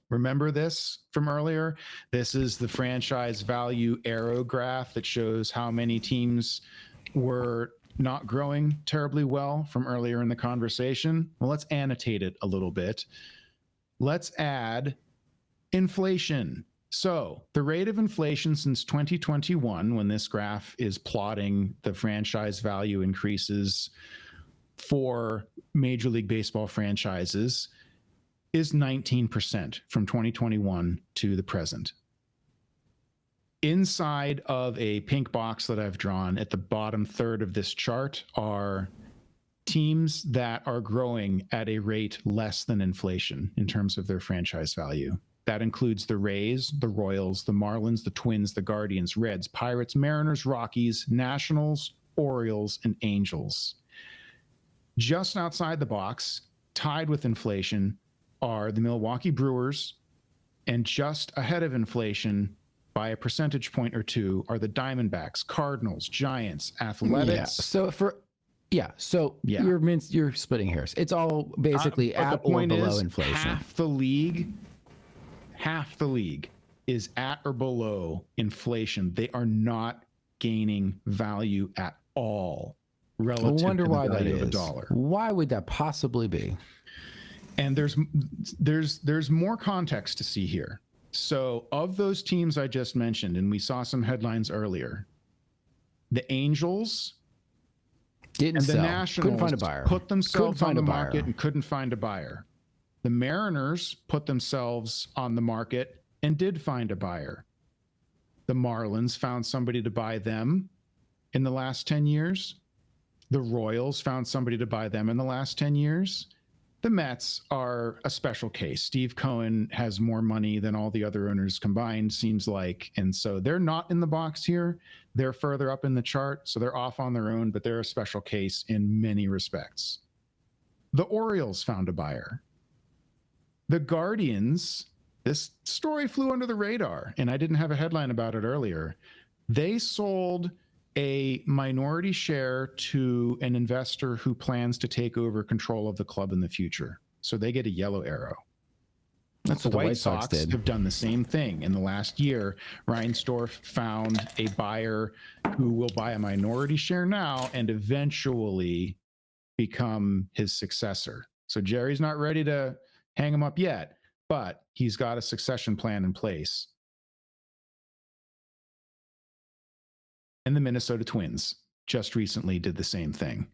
Remember this from earlier? This is the franchise value arrow graph that shows how many teams were not growing terribly well from earlier in the conversation. Well, let's annotate it a little bit. Let's add inflation. So the rate of inflation since 2021, when this graph is plotting the franchise value increases for Major League Baseball franchises, is 19% from 2021 to the present. Inside of a pink box that I've drawn at the bottom third of this chart are teams that are growing at a rate less than inflation in terms of their franchise value. That includes the Rays, the Royals, the Marlins, the Twins, the Guardians, Reds, Pirates, Mariners, Rockies, Nationals, Orioles, and Angels. Just outside the box, tied with inflation, are the Milwaukee Brewers, and just ahead of inflation by a percentage point or two are the Diamondbacks, Cardinals, Giants, Athletics. Yeah. So you're splitting hairs. It's all basically at or below inflation. Half the league is at or below inflation. They are not gaining value at all relative to the value of the dollar. Why would that possibly be? And there's more context to see here. So of those teams I just mentioned, and we saw some headlines earlier, the Angels the Nationals couldn't find a buyer. Put themselves on the market and couldn't find a buyer. The Mariners put themselves on the market and did find a buyer. The Marlins found somebody to buy them in the last 10 years. The Royals found somebody to buy them in the last 10 years. The Mets are a special case. Steve Cohen has more money than all the other owners combined, seems like. And so they're not in the box here. They're further up in the chart, so they're off on their own, but they're a special case in many respects. The Orioles found a buyer. The Guardians, this story flew under the radar, and I didn't have a headline about it earlier. They sold a minority share to an investor who plans to take over control of the club in the future. So they get a yellow arrow. That's what the White Sox did. Have done the same thing. In the last year, Reinsdorf found a buyer who will buy a minority share now and eventually become his successor. So Jerry's not ready to hang him up yet, but he's got a succession plan in place. And the Minnesota Twins just recently did the same thing.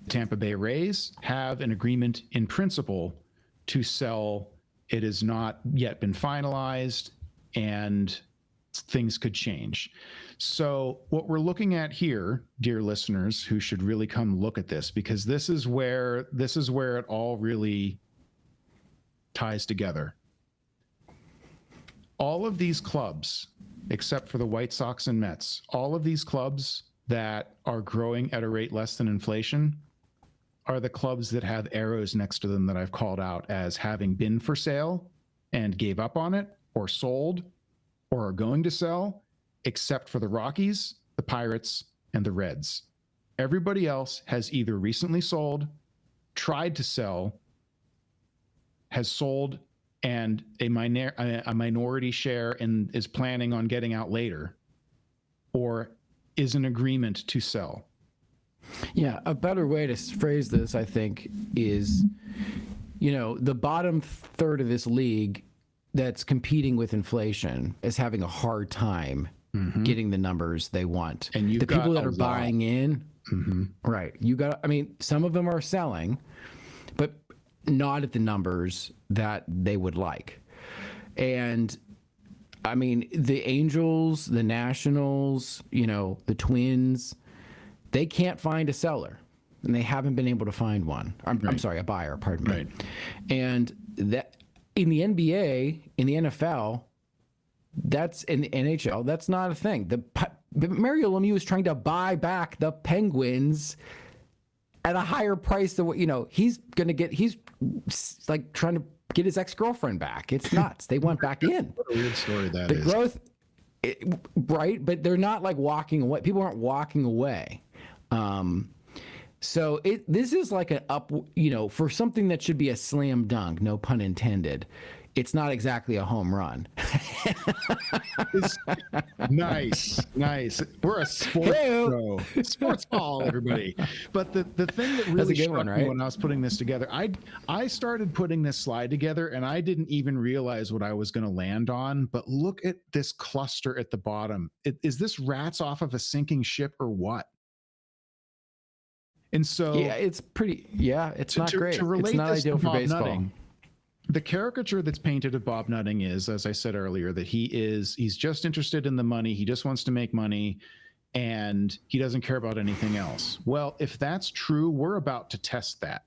Tampa Bay Rays have an agreement in principle to sell It has not yet been finalized, and things could change. So what we're looking at here, dear listeners, who should really come look at this, because this is where it all really ties together. All of these clubs, except for the White Sox and Mets, all of these clubs that are growing at a rate less than inflation are the clubs that have arrows next to them that I've called out as having been for sale and gave up on it, or sold, or are going to sell, except for the Rockies, the Pirates, and the Reds. Everybody else has either recently sold, tried to sell, has sold, and a minority share and is planning on getting out later, or is in agreement to sell. Yeah, a better way to phrase this, I think, is, the bottom third of this league that's competing with inflation is having a hard time getting the numbers they want. And the people that are buying in, right? Some of them are selling, but not at the numbers that they would like. And the Angels, the Nationals, the Twins, they can't find a seller, and they haven't been able to find one. I'm sorry, a buyer, pardon me. Right. And that in the NBA, in the NFL, that's in the NHL, that's not a thing. Mario Lemieux is trying to buy back the Penguins at a higher price than what, he's like trying to get his ex-girlfriend back. It's nuts. They went back in. What a weird story that the is. Growth, right? But they're not like walking away. People aren't walking away. So this is like an up, for something that should be a slam dunk, no pun intended. It's not exactly a home run. Nice. We're a sports show. Sports ball, everybody. But the thing that really struck me when I was putting this together, I started putting this slide together, and I didn't even realize what I was going to land on. But look at this cluster at the bottom. Is this rats off of a sinking ship or what? And so it's not great. It's not ideal for baseball. Nutting, the caricature that's painted of Bob Nutting is, as I said earlier, that he's just interested in the money. He just wants to make money, and he doesn't care about anything else. Well, if that's true, we're about to test that,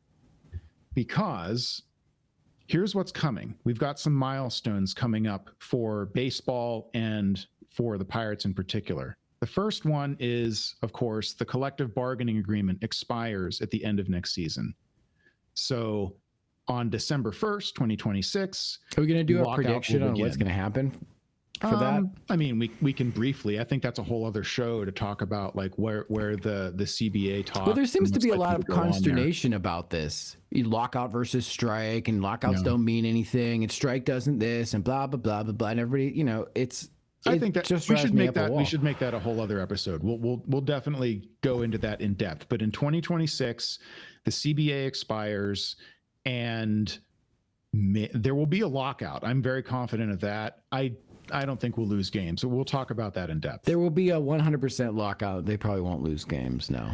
because here's what's coming. We've got some milestones coming up for baseball and for the Pirates in particular. The first one is, of course, the collective bargaining agreement expires at the end of next season. So on December 1st, 2026. Are we going to do a prediction on what's going to happen for that? We can briefly. I think that's a whole other show to talk about, like where the CBA talks. Well, there seems to be a lot of consternation about this. Lockout versus strike, and lockouts don't mean anything, and strike doesn't this, and blah blah blah blah blah. And everybody, I think that just we should make that a whole other episode. We'll definitely go into that in depth. But in 2026, the CBA expires, and there will be a lockout. I'm very confident of that. I don't think we'll lose games. So we'll talk about that in depth. There will be a 100% lockout. They probably won't lose games. No.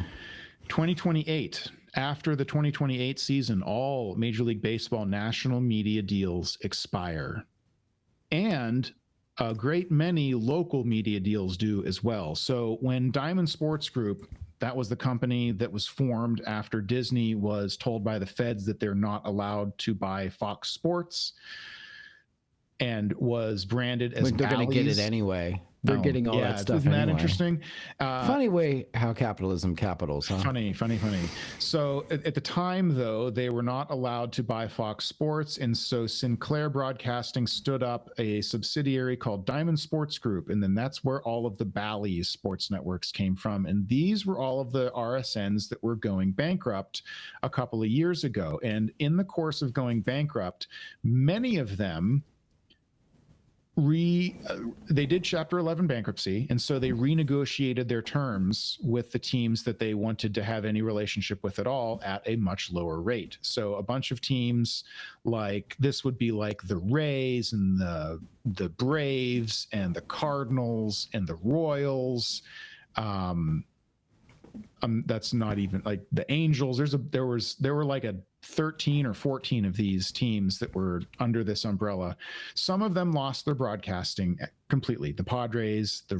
2028. After the 2028 season, all Major League Baseball national media deals expire, and a great many local media deals do as well. So when Diamond Sports Group, that was the company that was formed after Disney was told by the feds that they're not allowed to buy Fox Sports, and was branded as they're going to get it anyway. They're getting all that stuff. Isn't that anyway. Interesting? Funny way how capitalism capitals, huh? Funny. So at the time, though, they were not allowed to buy Fox Sports, and so Sinclair Broadcasting stood up a subsidiary called Diamond Sports Group, and then that's where all of the Bally's sports networks came from, and these were all of the RSNs that were going bankrupt a couple of years ago. And in the course of going bankrupt, many of them they did Chapter 11 bankruptcy, and so they renegotiated their terms with the teams that they wanted to have any relationship with at all at a much lower rate. So a bunch of teams, like this would be like the Rays and the Braves and the Cardinals and the Royals. That's not even like the Angels. There were like a 13 or 14 of these teams that were under this umbrella. Some of them lost their broadcasting completely. The Padres, the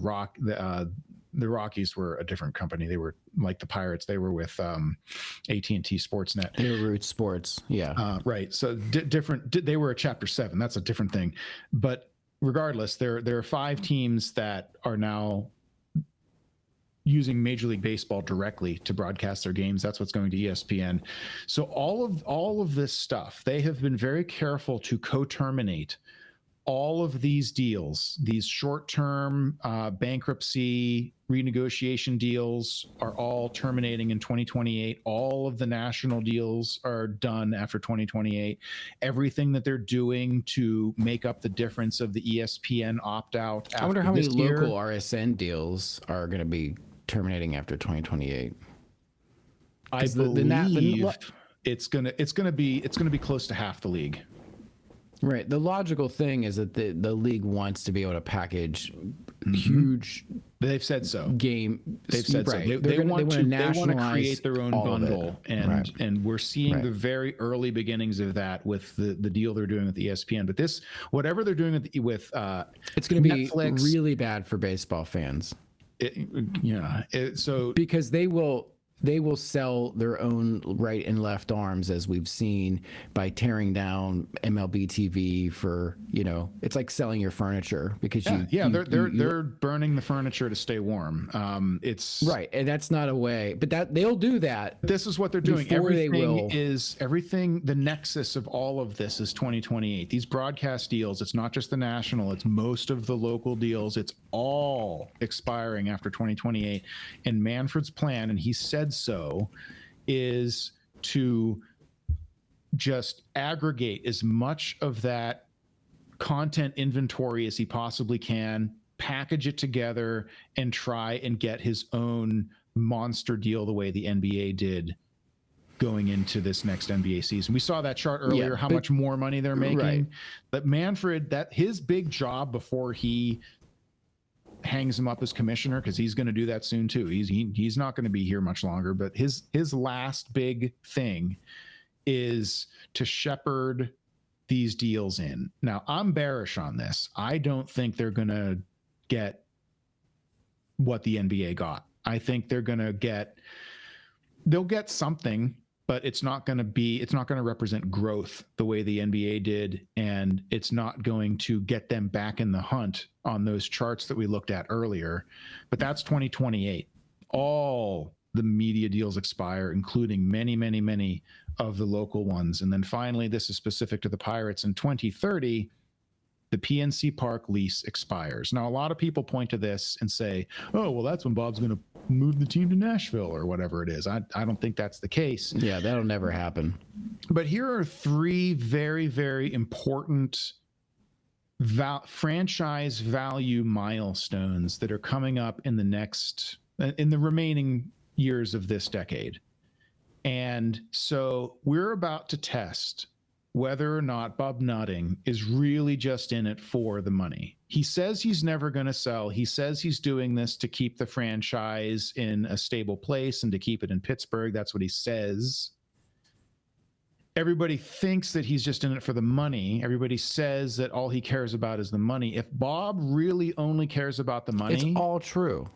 Rockies were a different company. They were like the Pirates. They were with AT&T Sportsnet. They were Root Sports. Yeah. Right. So different. They were a Chapter 7. That's a different thing. But regardless, there are 5 teams that are now using Major League Baseball directly to broadcast their games. That's what's going to ESPN. So all of this stuff, they have been very careful to co-terminate all of these deals. These short-term bankruptcy renegotiation deals are all terminating in 2028. All of the national deals are done after 2028. Everything that they're doing to make up the difference of the ESPN opt-out. I wonder how many local RSN deals are going to be terminating after 2028. I believe it's gonna be close to half the league. Right. The logical thing is that the league wants to be able to package huge. They've said so. They've said right. so. They want to create their own bundle, and we're seeing the very early beginnings of that with the deal they're doing with ESPN. But whatever they're doing with it's going to be Netflix, really bad for baseball fans. So because they will sell their own right and left arms, as we've seen, by tearing down MLB TV for, it's like selling your furniture because they're burning the furniture to stay warm. It's right, and that's not a way, but that they'll do that. This is what they're doing. Everything. The nexus of all of this is 2028. These broadcast deals. It's not just the national. It's most of the local deals. It's all expiring after 2028. And Manfred's plan, and he said so, is to just aggregate as much of that content inventory as he possibly can, package it together, and try and get his own monster deal the way the NBA did going into this next NBA season. We saw that chart earlier, how much more money they're making. Right. But Manfred, that his big job before he hangs him up as commissioner, because he's going to do that soon too. He's not going to be here much longer, but his last big thing is to shepherd these deals in. Now, I'm bearish on this. I don't think they're going to get what the NBA got. I think they'll get something, but it's not going to represent growth the way the NBA did, and it's not going to get them back in the hunt on those charts that we looked at earlier. But that's 2028. All the media deals expire, including many, many, many of the local ones. And then finally, this is specific to the Pirates, in 2030, the PNC Park lease expires. Now, a lot of people point to this and say, oh, well, that's when Bob's going to move the team to Nashville or whatever it is. I don't think that's the case. Yeah, that'll never happen. But here are 3 very, very important franchise value milestones that are coming up in the remaining years of this decade. And so we're about to test whether or not Bob Nutting is really just in it for the money. He says he's never going to sell. He says he's doing this to keep the franchise in a stable place and to keep it in Pittsburgh. That's what he says. Everybody thinks that he's just in it for the money. Everybody says that all he cares about is the money. If Bob really only cares about the money... It's all true.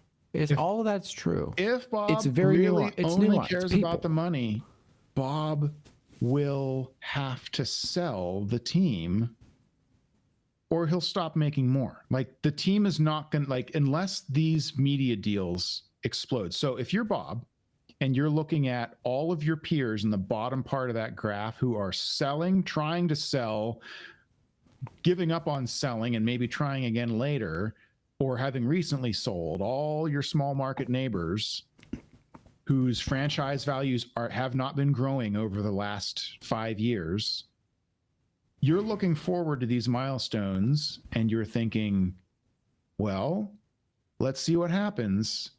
All of that's true. If Bob really only cares about the money, Bob will have to sell the team or he'll stop making more. Like, the team is not going to, unless these media deals explode. So if you're Bob and you're looking at all of your peers in the bottom part of that graph who are selling, trying to sell, giving up on selling and maybe trying again later, or having recently sold, all your small market neighbors whose franchise values have not been growing over the last 5 years, you're looking forward to these milestones and you're thinking, well, let's see what happens.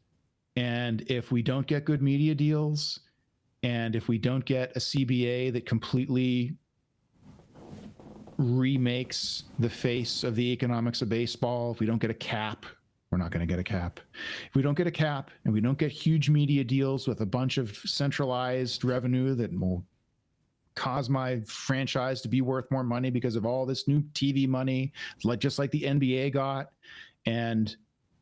And if we don't get good media deals, and if we don't get a CBA that completely remakes the face of the economics of baseball, if we don't get a cap, we're not going to get a cap. If we don't get a cap and we don't get huge media deals with a bunch of centralized revenue that will cause my franchise to be worth more money because of all this new TV money, like just like the NBA got. And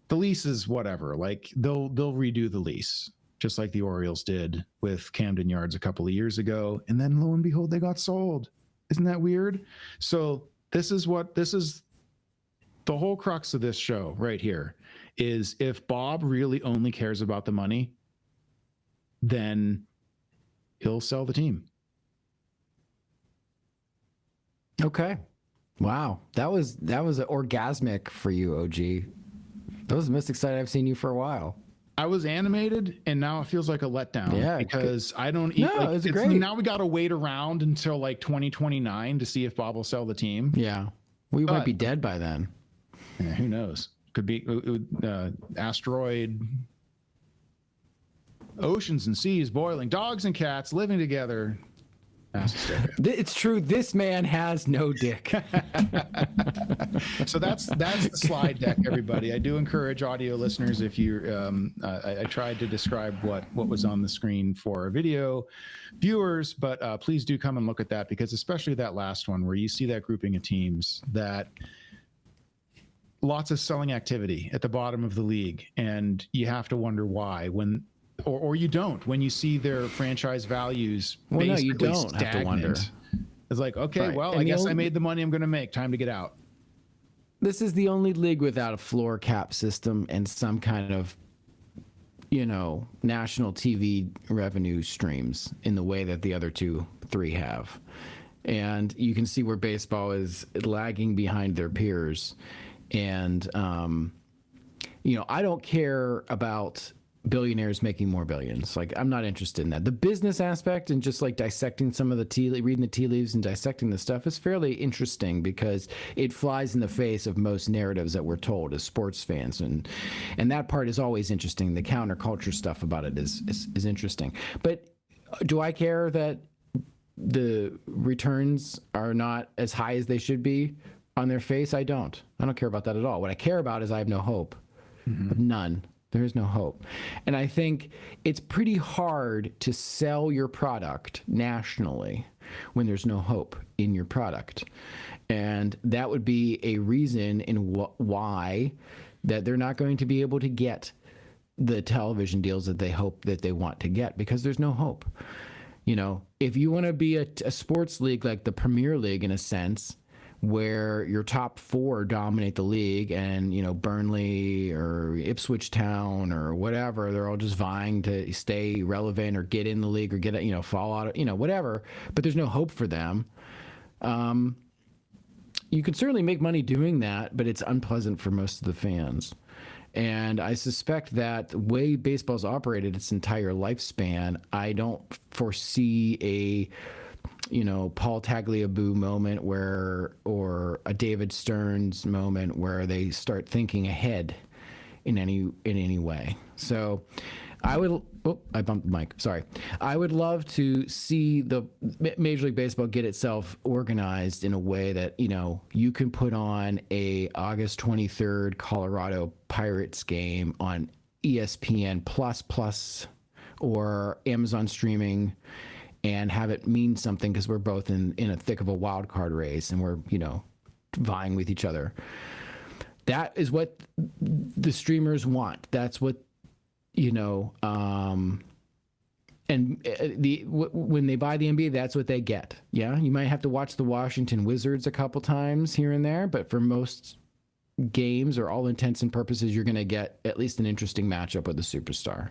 the lease is whatever. Like they'll redo the lease, just like the Orioles did with Camden Yards a couple of years ago. And then lo and behold, they got sold. Isn't that weird? So this is the whole crux of this show right here is if Bob really only cares about the money, then he'll sell the team. Okay. Wow. That was orgasmic for you, OG. That was the most excited I've seen you for a while. I was animated, and now it feels like a letdown. Yeah, because I don't. No, like, it's great. Now we got to wait around until like 2029 to see if Bob will sell the team. Yeah, we might be dead by then. Yeah, who knows? Could be asteroid, oceans and seas boiling, dogs and cats living together. It's true. This man has no dick. So that's the slide deck, everybody. I do encourage audio listeners, if you I tried to describe what was on the screen for our video viewers, but please do come and look at that, because especially that last one where you see that grouping of teams, that lots of selling activity at the bottom of the league, and you have to wonder why or you don't when you see their franchise values. Well, no, you don't stagnant. have to wonder. It's like, okay, right. well, And I guess I made the money I'm going to make. Time to get out. This is the only league without a floor cap system and some kind of, national TV revenue streams in the way that the other three have. And you can see where baseball is lagging behind their peers. And, I don't care about billionaires making more billions. Like, I'm not interested in that. The business aspect and just like dissecting some of reading the tea leaves and dissecting the stuff is fairly interesting, because it flies in the face of most narratives that we're told as sports fans. And that part is always interesting. The counterculture stuff about it is interesting. But do I care that the returns are not as high as they should be on their face? I don't care about that at all. What I care about is I have no hope. Mm-hmm. None. There is no hope. And I think it's pretty hard to sell your product nationally when there's no hope in your product. And that would be a reason in why that they're not going to be able to get the television deals that they hope that they want to get, because there's no hope. If you want to be a sports league like the Premier League, in a sense, where your top four dominate the league, and Burnley or Ipswich Town or whatever, they're all just vying to stay relevant or get in the league or get fall out of whatever, but there's no hope for them. You could certainly make money doing that, but it's unpleasant for most of the fans. And I suspect that the way baseball's operated its entire lifespan, I don't foresee a Paul Tagliabue moment or a David Stearns moment where they start thinking ahead in any way. So I bumped the mic. Sorry. I would love to see the Major League Baseball get itself organized in a way that, you can put on a August 23rd Colorado Pirates game on ESPN plus or Amazon streaming, and have it mean something, because we're both in a thick of a wild card race, and we're, vying with each other. That is what the streamers want. That's what, and when they buy the NBA, that's what they get. Yeah. You might have to watch the Washington Wizards a couple times here and there, but for most games, or all intents and purposes, you're going to get at least an interesting matchup with a superstar.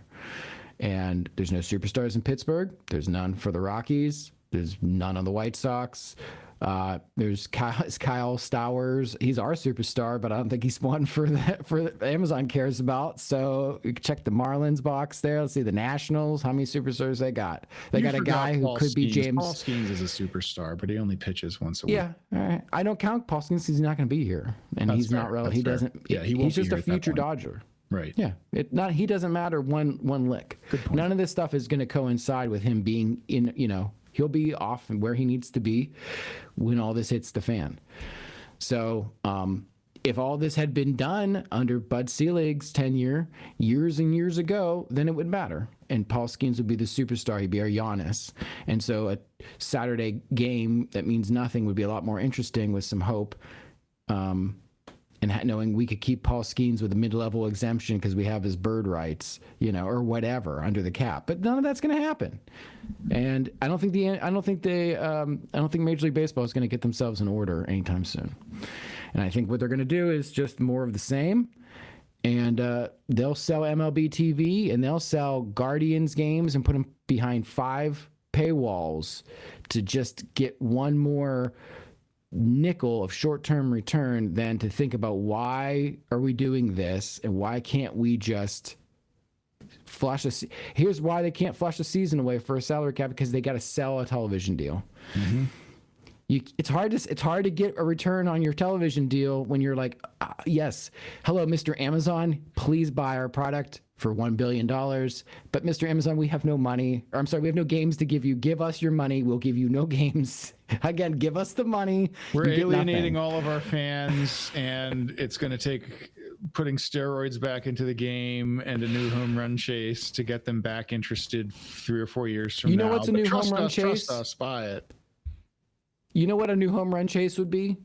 And there's no superstars in Pittsburgh. There's none for the Rockies. There's none on the White Sox. There's Kyle Stowers. He's our superstar, but I don't think he's one for Amazon cares about. So you can check the Marlins box there. Let's see the Nationals. How many superstars they got? They got a guy who could be James. Paul Skeens is a superstar, but he only pitches once a week. Yeah, all right. I don't count Paul Skeens. He's not going to be here, and he's not relevant. He doesn't. Yeah, he's just a future Dodger. Right. Yeah. He doesn't matter one lick. None of this stuff is going to coincide with him being in, he'll be off where he needs to be when all this hits the fan. So, if all this had been done under Bud Selig's tenure years and years ago, then it would matter. And Paul Skeens would be the superstar. He'd be our Giannis. And so a Saturday game that means nothing would be a lot more interesting with some hope. And knowing we could keep Paul Skeens with a mid-level exemption because we have his bird rights, or whatever under the cap. But none of that's going to happen. And I don't think Major League Baseball is going to get themselves in order anytime soon. And I think what they're going to do is just more of the same. And they'll sell MLB TV and they'll sell Guardians games and put them behind 5 paywalls to just get one more nickel of short-term return than to think about why are we doing this and why can't we just here's why they can't flush a season away for a salary cap, because they got to sell a television deal. Mm-hmm. It's hard to get a return on your television deal when you're like, yes, hello, Mr. Amazon, please buy our product for $1 billion. But Mr. Amazon, we have no money. Or I'm sorry, we have no games to give you. Give us your money. We'll give you no games. Again, give us the money. We're alienating all of our fans, and it's going to take putting steroids back into the game and a new home run chase to get them back interested 3 or 4 years from now. You know what's a new home run chase? Trust us, buy it. You know what a new home run chase would be?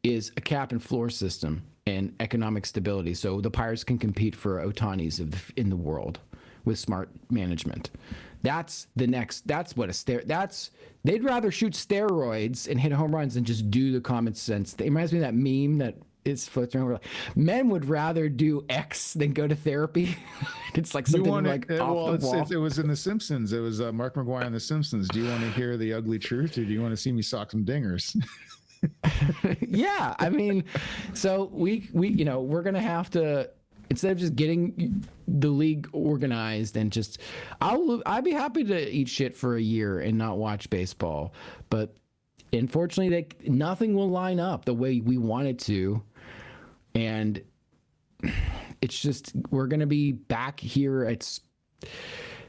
Is a cap and floor system and economic stability, so the Pirates can compete for Otanis in the world with smart management. That's the next. That's what they'd rather shoot steroids and hit home runs than just do the common sense. It reminds me of that meme that is floating around. Men would rather do X than go to therapy. It's like something off the wall. It was in The Simpsons. It was Mark McGuire in The Simpsons. Do you want to hear the ugly truth, or do you want to see me sock some dingers? Yeah, I mean, so we're gonna have to, instead of just getting the league organized and just, I'd be happy to eat shit for a year and not watch baseball, but unfortunately, nothing will line up the way we want it to, and it's just, we're gonna be back here at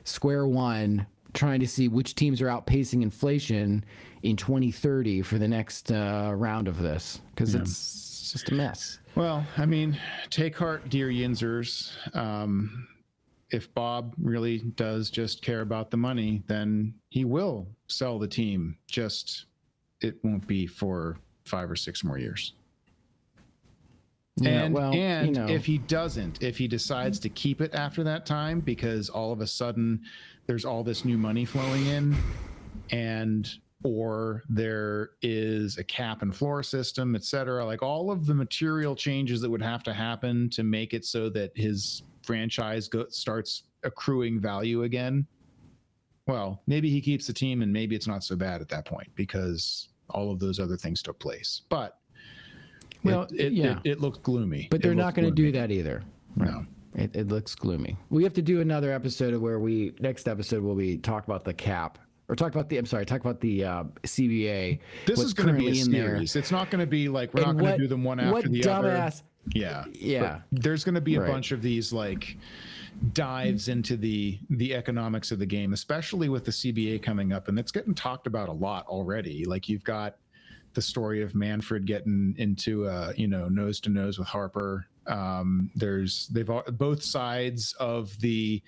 square one, trying to see which teams are outpacing inflation in 2030 for the next round of this, because it's just a mess. Well, I mean, take heart, dear Yinzers. If Bob really does just care about the money, then he will sell the team. Just it won't be for 5 or 6 more years. Yeah, and if he doesn't, if he decides to keep it after that time, because all of a sudden there's all this new money flowing in, or there is a cap and floor system, et cetera, like all of the material changes that would have to happen to make it so that his franchise starts accruing value again. Well, maybe he keeps the team, and maybe it's not so bad at that point because all of those other things took place. But it looks gloomy. But they're not going to do that either. No. It looks gloomy. We have to do another episode where next episode will be talk about the cap, or talk about the CBA. This is going to be a series. It's not going to be like, we're not going to do them one after the other. Yeah. But there's going to be a bunch of these like dives into the economics of the game, especially with the CBA coming up, and it's getting talked about a lot already. Like, you've got the story of Manfred getting into nose to nose with Harper. Both sides of the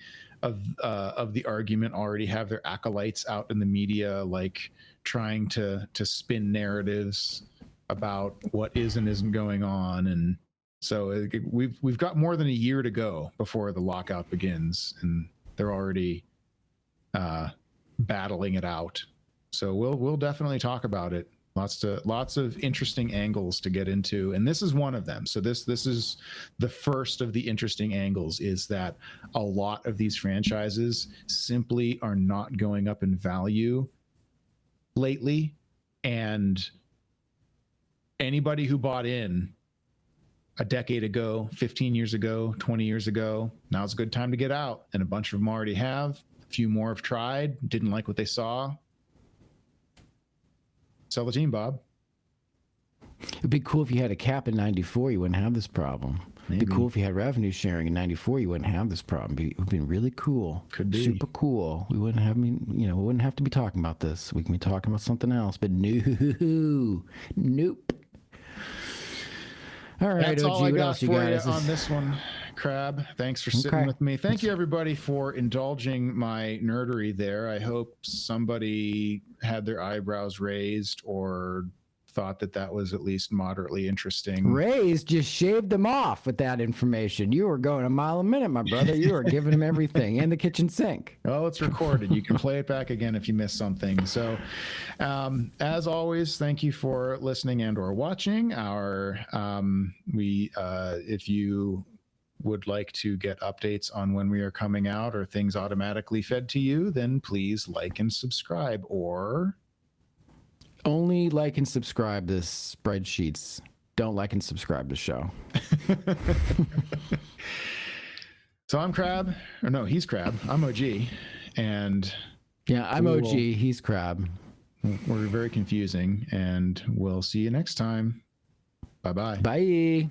argument already have their acolytes out in the media, like trying to spin narratives about what is and isn't going on. And so we've got more than a year to go before the lockout begins, and they're already battling it out. So we'll definitely talk about it. Lots of interesting angles to get into, and this is one of them. So this is the first of the interesting angles, is that a lot of these franchises simply are not going up in value lately, and anybody who bought in a decade ago, 15 years ago, 20 years ago, now's a good time to get out, and a bunch of them already have. A few more have tried, didn't like what they saw. Sell the team, Bob. It'd be cool if you had a cap in 94, you wouldn't have this problem. Maybe. It'd be cool if you had revenue sharing in 94, you wouldn't have this problem. It would be really cool. Could be. Super cool. We wouldn't have we wouldn't have to be talking about this. We can be talking about something else, but no. Nope. All right, That's OG, all I what got else you for got? you This on is- this one, Crab. Thanks for sitting Okay. with me. Thank you, everybody, for indulging my nerdery there. I hope somebody had their eyebrows raised or thought that that was at least moderately interesting. Ray's just shaved them off with that information. You were going a mile a minute, my brother. You were giving him everything and the kitchen sink. Oh, it's recorded. You can play it back again if you missed something. So, as always, thank you for listening and or watching. If you would like to get updates on when we are coming out or things automatically fed to you, then please like and subscribe. Or Only like and subscribe to spreadsheets. Don't like and subscribe to the show. So I'm Crab, or no, he's Crab. I'm OG, and yeah, I'm OG. He's Crab. We're very confusing, and we'll see you next time. Bye-bye. Bye.